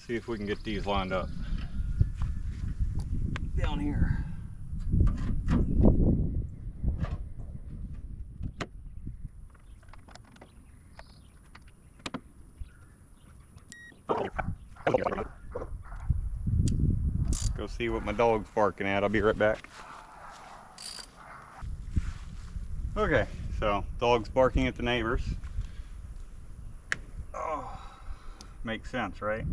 See if we can get these lined up down here. Go see what my dog's barking at. I'll be right back. Okay, so dog's barking at the neighbors. Oh, makes sense, right?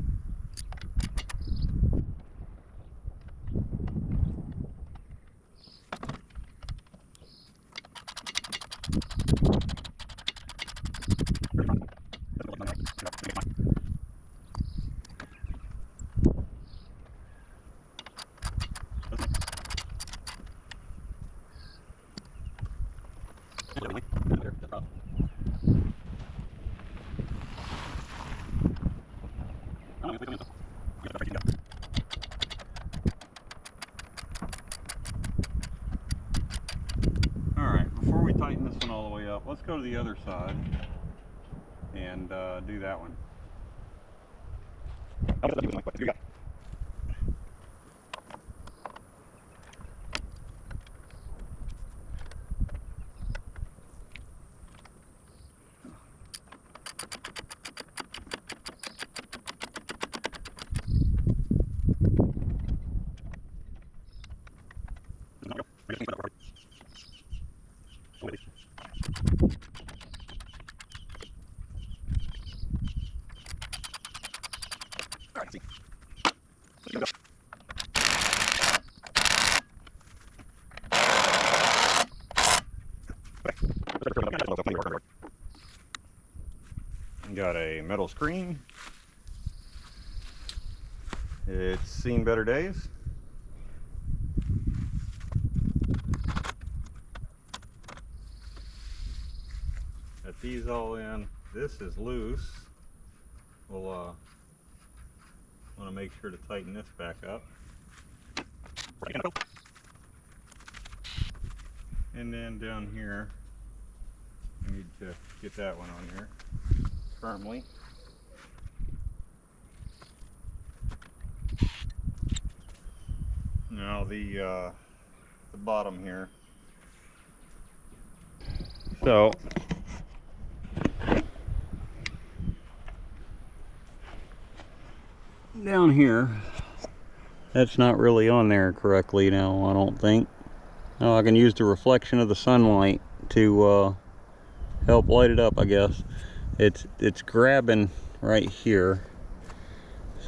Alright, before we tighten this one all the way up, let's go to the other side and do that one. Got a metal screen. It's seen better days. Got these all in. This is loose. We'll want to make sure to tighten this back up. And then down here, I need to get that one on here firmly. Now the bottom here. So down here, that's not really on there correctly now, I don't think. Now I can use the reflection of the sunlight to help light it up, I guess. It's grabbing right here.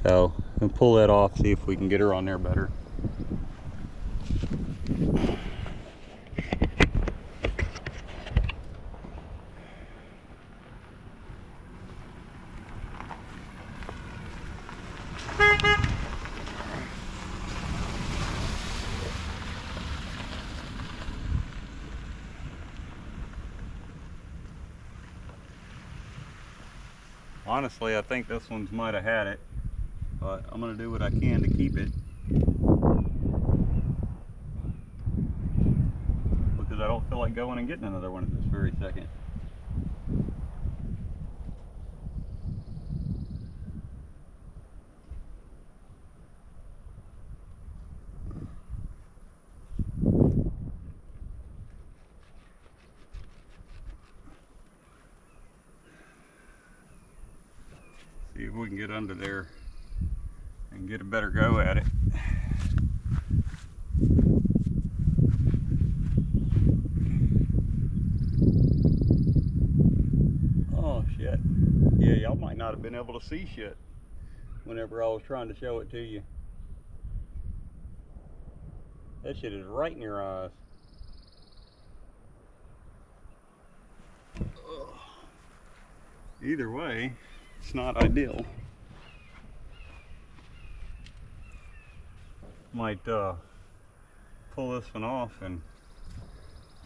So I'll pull that off, see if we can get her on there better. Honestly, I think this one's might have had it, but I'm going to do what I can to keep it, because I don't feel like going and getting another one at this very second. See if we can get under there and get a better go at it. Oh shit. Yeah, y'all might not have been able to see shit whenever I was trying to show it to you. That shit is right in your eyes. Ugh. Either way, it's not ideal. Might pull this one off and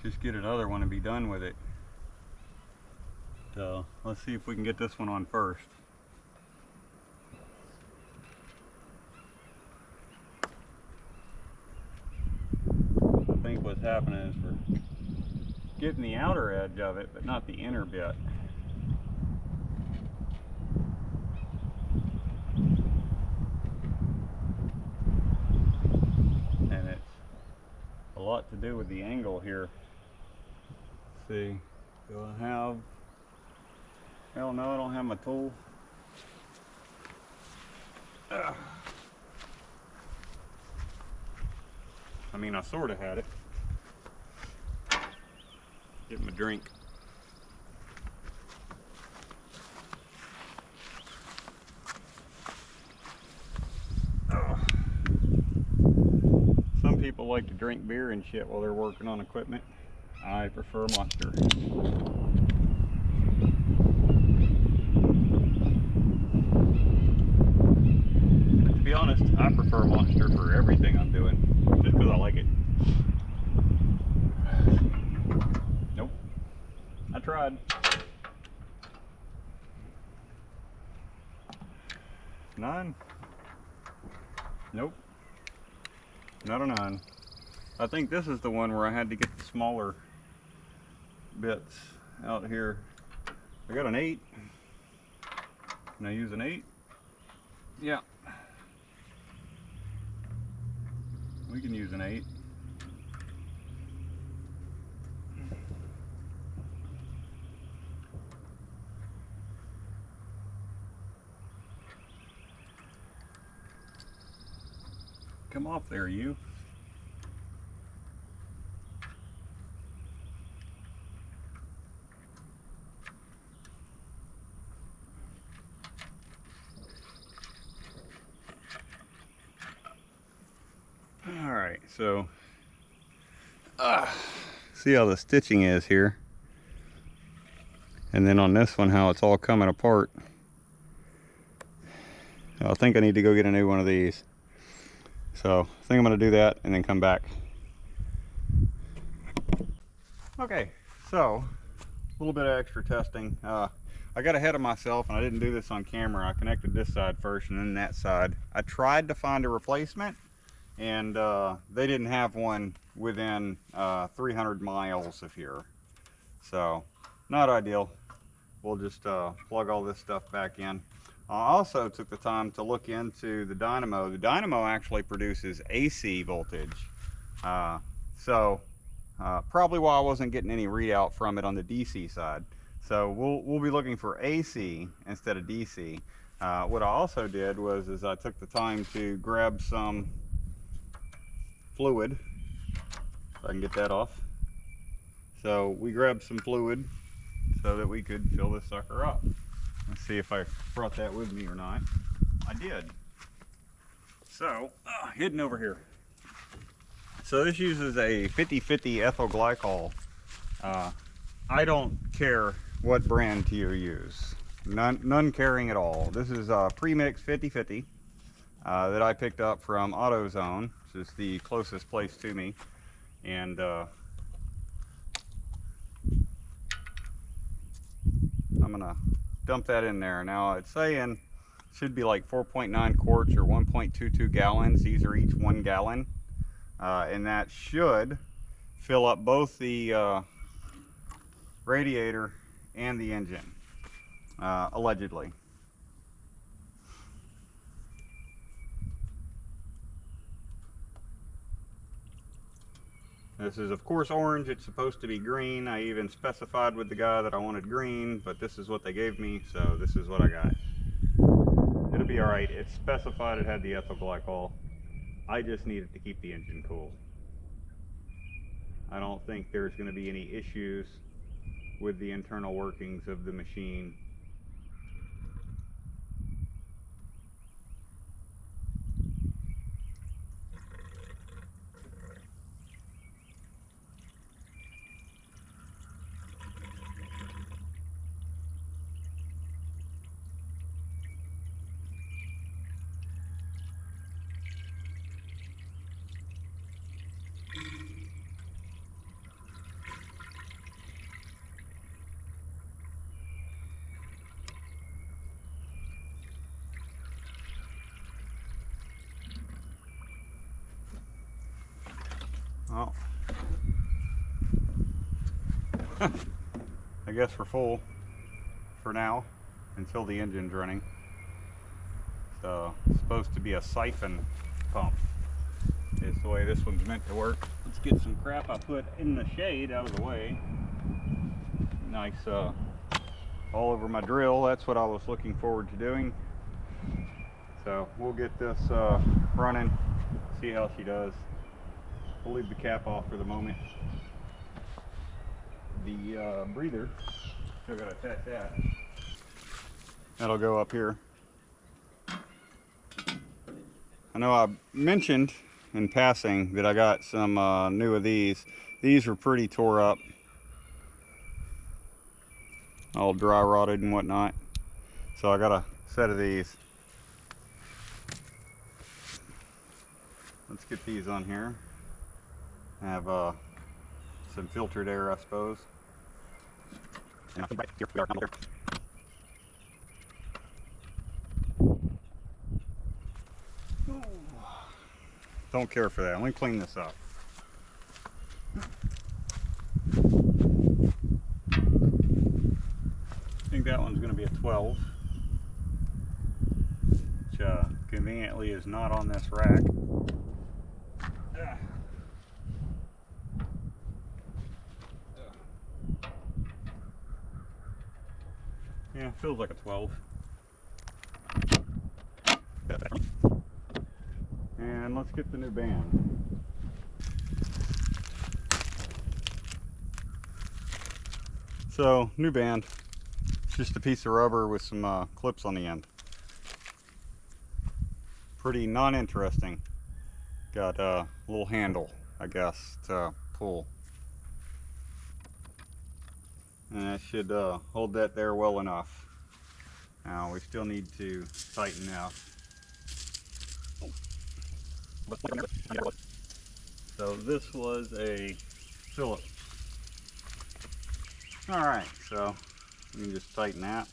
just get another one and be done with it. So let's see if we can get this one on first. I think what's happening is we're getting the outer edge of it, but not the inner bit. And it's a lot to do with the angle here. Let's see, do I have, hell no, I don't have my tool. Ugh. I mean, I sort of had it. Get my drink. Some people like to drink beer and shit while they're working on equipment. I prefer Monster. But to be honest, I prefer Monster for everything I'm doing, just because I like it. Nope. I tried. Nine? Nope. Not a 9. I think this is the one where I had to get the smaller bits out here. I got an 8. Can I use an 8? Yeah. We can use an 8. Come off there, you. All right, so see how the stitching is here. And then on this one, how it's all coming apart. I think I need to go get a new one of these. So I think I'm gonna do that and then come back. Okay, so a little bit of extra testing. I got ahead of myself and I didn't do this on camera. I connected this side first and then that side. I tried to find a replacement and they didn't have one within 300 miles of here. So not ideal. We'll just plug all this stuff back in. I also took the time to look into the Dynamo. The Dynamo actually produces AC voltage. Probably why I wasn't getting any readout from it on the DC side. So we'll be looking for AC instead of DC. What I also did was I took the time to grab some fluid. If I can get that off. So we grabbed some fluid so that we could fill this sucker up. Let's see if I brought that with me or not. I did. So, hidden over here. So this uses a 50/50 ethyl glycol. I don't care what brand you use. None caring at all. This is a premix 50/50 that I picked up from AutoZone, which is the closest place to me. And I'm gonna dump that in there. Now it's saying it should be like 4.9 quarts or 1.22 gallons. These are each 1 gallon. And that should fill up both the radiator and the engine, allegedly. This is of course orange. It's supposed to be green. I even specified with the guy that I wanted green, but this is what they gave me, so this is what I got. It'll be alright. It's specified it had the ethyl glycol. I just needed to keep the engine cool. I don't think there's going to be any issues with the internal workings of the machine. Well, I guess we're full for now until the engine's running. So it's supposed to be a siphon pump. It's the way this one's meant to work. Let's get some crap I put in the shade out of the way. Nice all over my drill. That's what I was looking forward to doing. So we'll get this running, see how she does. We'll leave the cap off for the moment. The breather, still gotta attach that. That'll go up here. I know I mentioned in passing that I got some new of these. These were pretty tore up, all dry rotted and whatnot. So I got a set of these. Let's get these on here. Have some filtered air, I suppose. And I think right here we are. Don't care for that. Let me clean this up. I think that one's going to be a 12, which conveniently is not on this rack. Yeah, feels like a 12. And let's get the new band. So, new band. It's just a piece of rubber with some clips on the end. Pretty non-interesting. Got a little handle, I guess, to pull. and that should hold that there well enough. Now we still need to tighten out. So this was a Phillips. Alright, so we can just tighten that.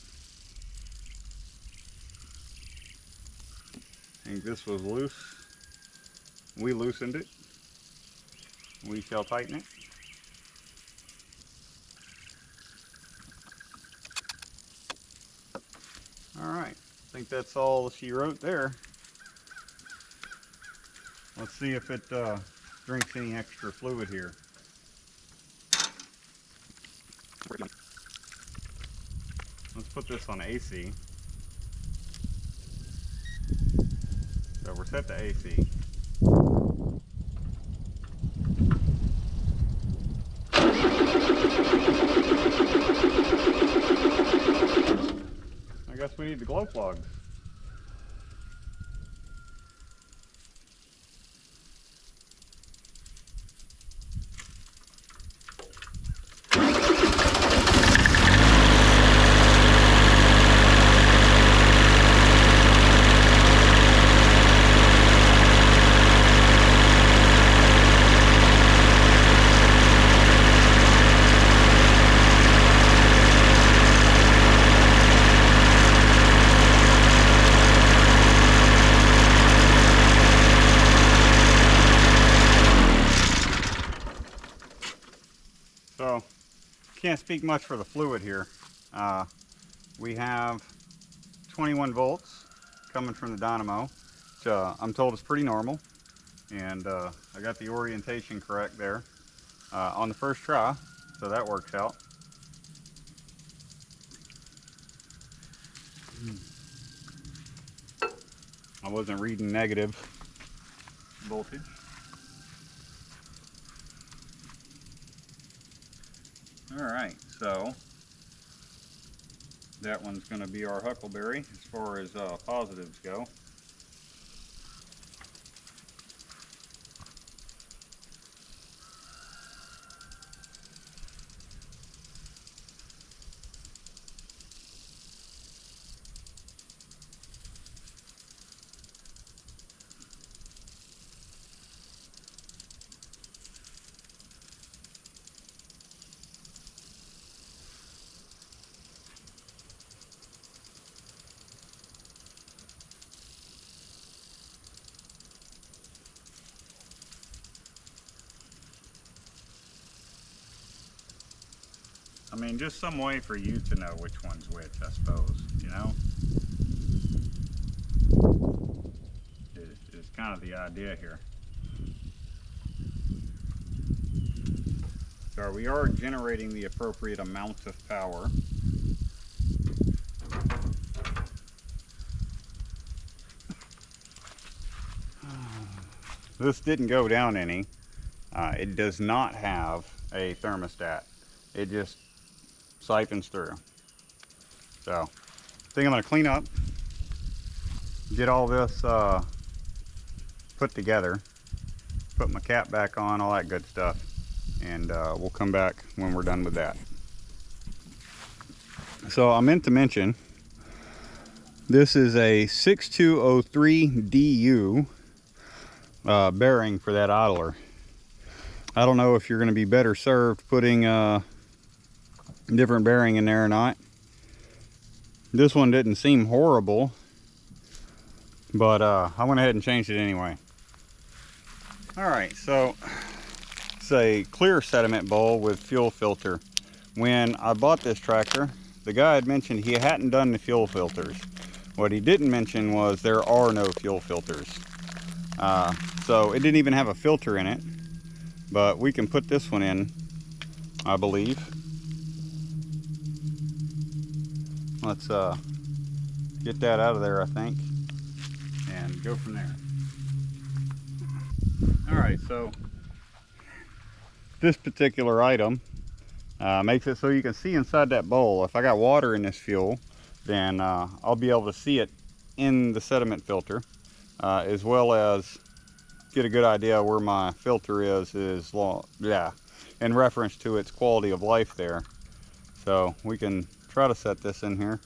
I think this was loose. We loosened it. We shall tighten it. Alright, I think that's all she wrote there. Let's see if it drinks any extra fluid here. Let's put this on AC. So we're set to AC. I guess we need the glow plugs. So, can't speak much for the fluid here. We have 21 volts coming from the Dynamo, which I'm told is pretty normal. And I got the orientation correct there on the first try, so that works out. I wasn't reading negative voltage. Alright, so that one's going to be our huckleberry as far as positives go. I mean, just some way for you to know which one's which, I suppose, you know? Is kind of the idea here. So we are generating the appropriate amount of power. This didn't go down any. It does not have a thermostat. It just siphons through. So, I think I'm going to clean up, get all this put together, put my cap back on, all that good stuff, and we'll come back when we're done with that. So I meant to mention, this is a 6203 DU bearing for that idler. I don't know if you're going to be better served putting different bearing in there or not. This one didn't seem horrible, but I went ahead and changed it anyway. Alright, so it's a clear sediment bowl with fuel filter. When I bought this tractor, the guy had mentioned he hadn't done the fuel filters. What he didn't mention was there are no fuel filters. So it didn't even have a filter in it, but we can put this one in, I believe. Let's get that out of there, I think, and go from there. Alright, so this particular item makes it so you can see inside that bowl. If I got water in this fuel, then I'll be able to see it in the sediment filter, as well as get a good idea where my filter is in reference to its quality of life there. So we can try to set this in here.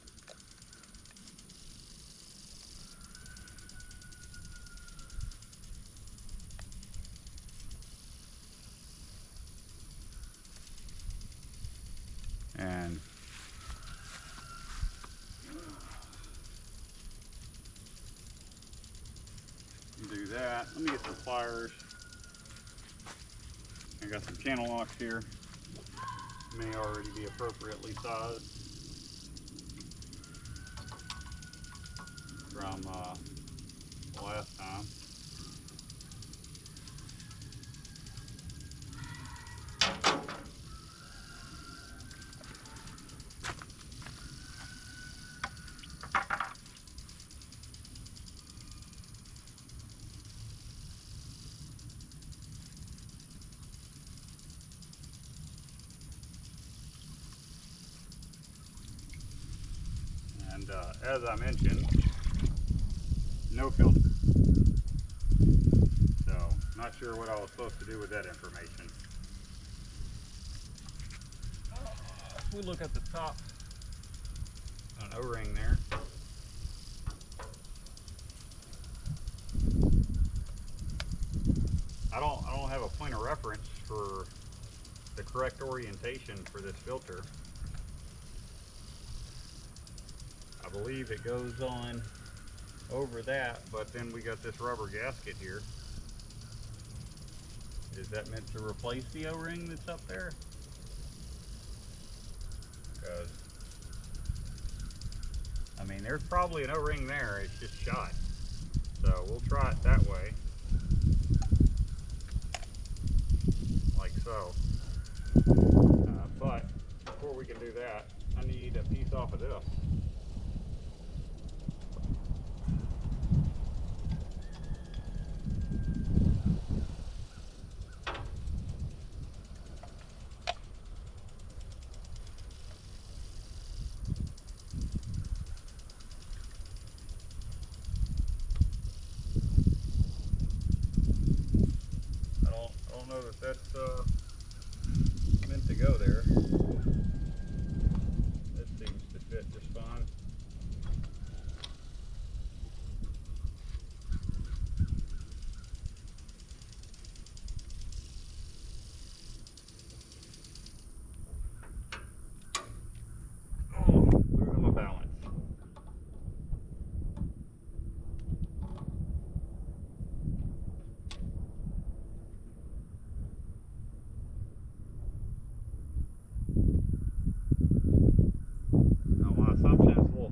And do that. Let me get some pliers. I got some channel locks here. May already be appropriately sized from last time. And as I mentioned, no filter. So, not sure what I was supposed to do with that information. If we look at the top, an O-ring there. I don't have a point of reference for the correct orientation for this filter. I believe it goes on over that, but then we got this rubber gasket here. Is that meant to replace the O-ring that's up there? Because, I mean, there's probably an O-ring there, it's just shot. So we'll try it that way. Like so. But before we can do that, I need a piece off of this. I don't know that that's meant to go there. This seems to fit just fine. Oh, losing my balance.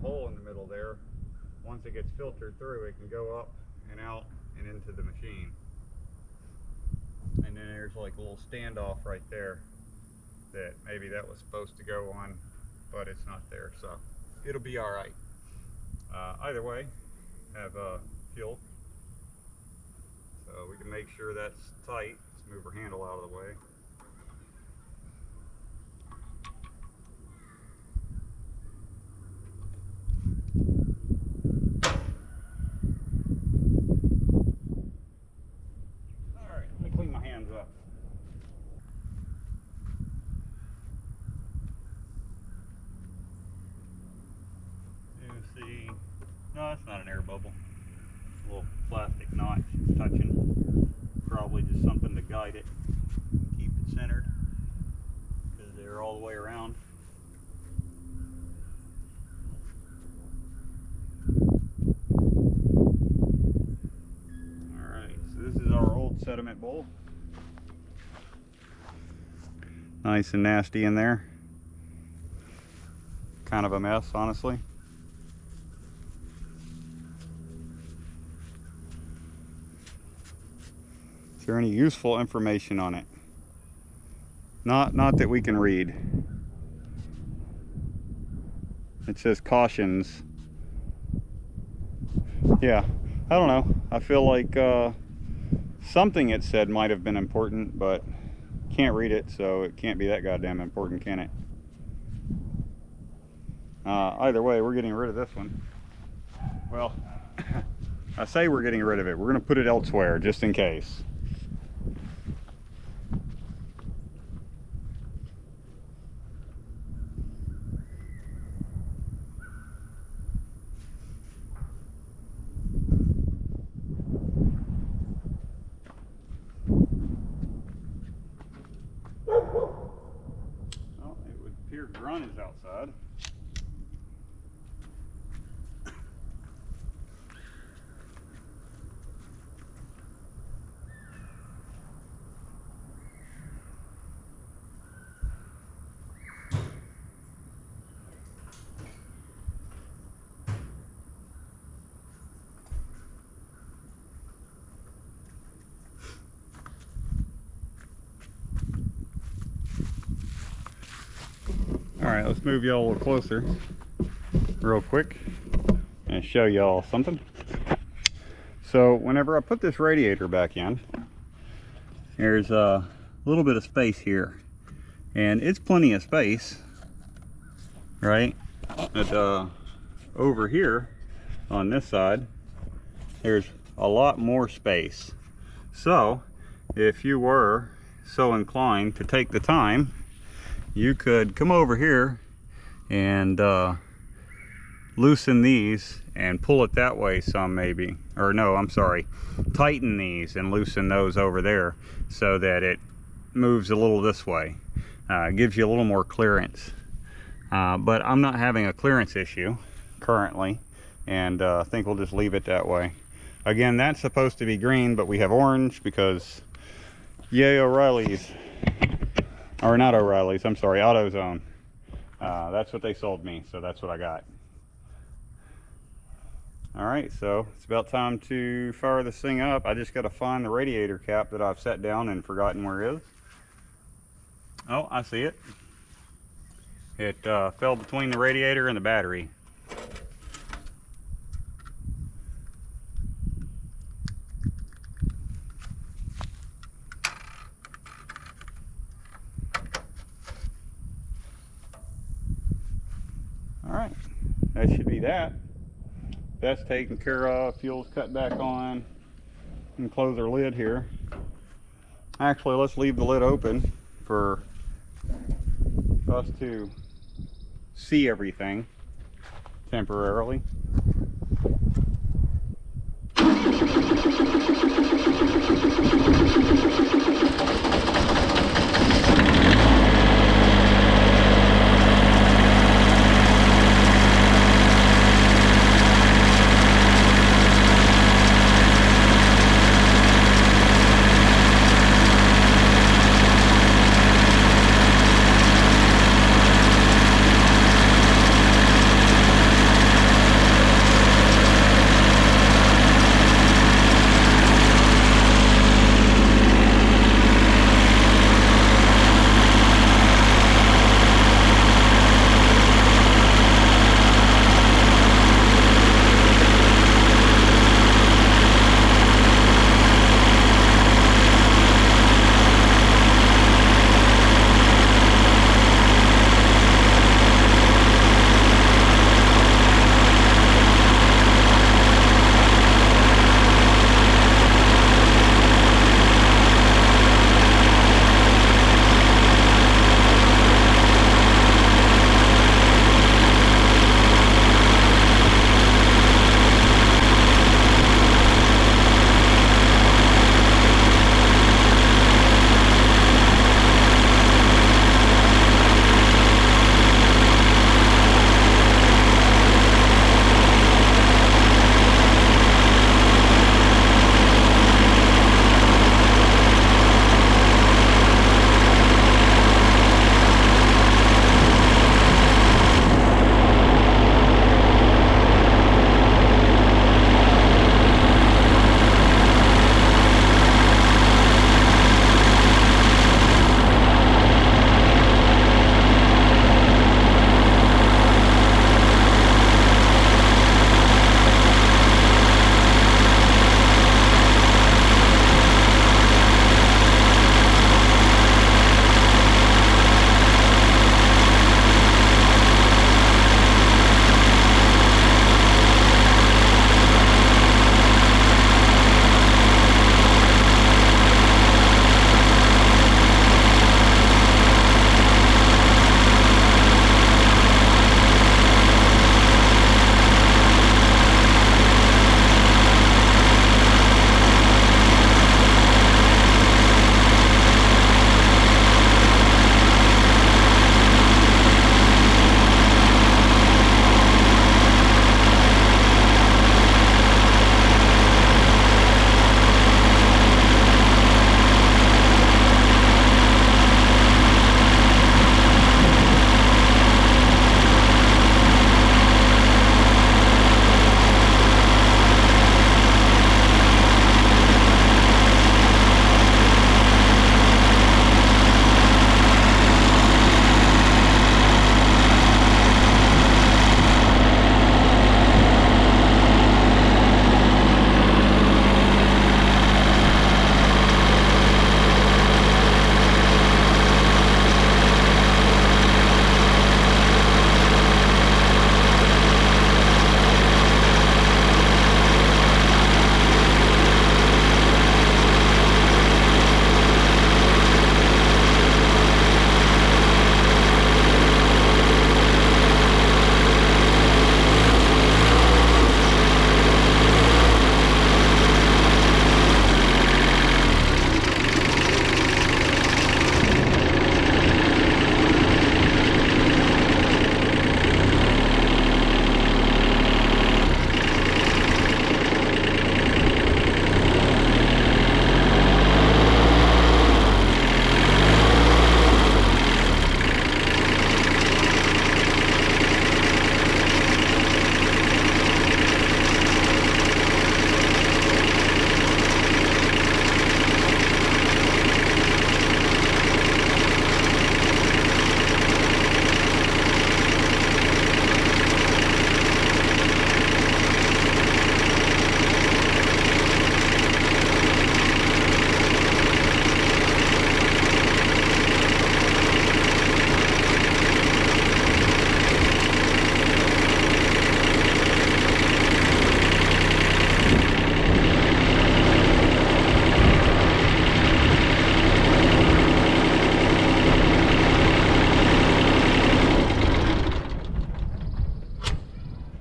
Hole in the middle there. Once it gets filtered through, it can go up and out and into the machine. And then there's like a little standoff right there that maybe that was supposed to go on, but it's not there, so it'll be all right. Either way, have fuel, so we can make sure that's tight. Let's move our handle out of the way. See, no, it's not an air bubble. A little plastic notch it's touching. Probably just something to guide it, keep it centered, because they're all the way around. Alright, so this is our old sediment bowl. Nice and nasty in there. Kind of a mess, honestly. Is there any useful information on it? Not that we can read. It says cautions. Yeah, I don't know. I feel like something it said might have been important, but can't read it, so it can't be that goddamn important, can it? Either way, we're getting rid of this one. Well, I say we're getting rid of it. We're going to put it elsewhere, just in case. sun is outside. Alright, let's move y'all a little closer real quick and show y'all something. So whenever I put this radiator back in, there's a little bit of space here, and it's plenty of space, right? But over here on this side, there's a lot more space. So if you were so inclined to take the time, you could come over here and loosen these and pull it that way some, maybe. Or no, I'm sorry, tighten these and loosen those over there so that it moves a little this way. Gives you a little more clearance. But I'm not having a clearance issue currently, and I think we'll just leave it that way. Again, that's supposed to be green, but we have orange because yay O'Reilly's. Or not O'Reilly's, I'm sorry, AutoZone. That's what they sold me, so that's what I got. Alright, so it's about time to fire this thing up. I just got to find the radiator cap that I've set down and forgotten where it is. Oh, I see it. It fell between the radiator and the battery. Alright, that should be that. That's taken care of. Fuel's cut back on. And close our lid here. Actually, let's leave the lid open for us to see everything temporarily.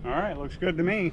All right, looks good to me.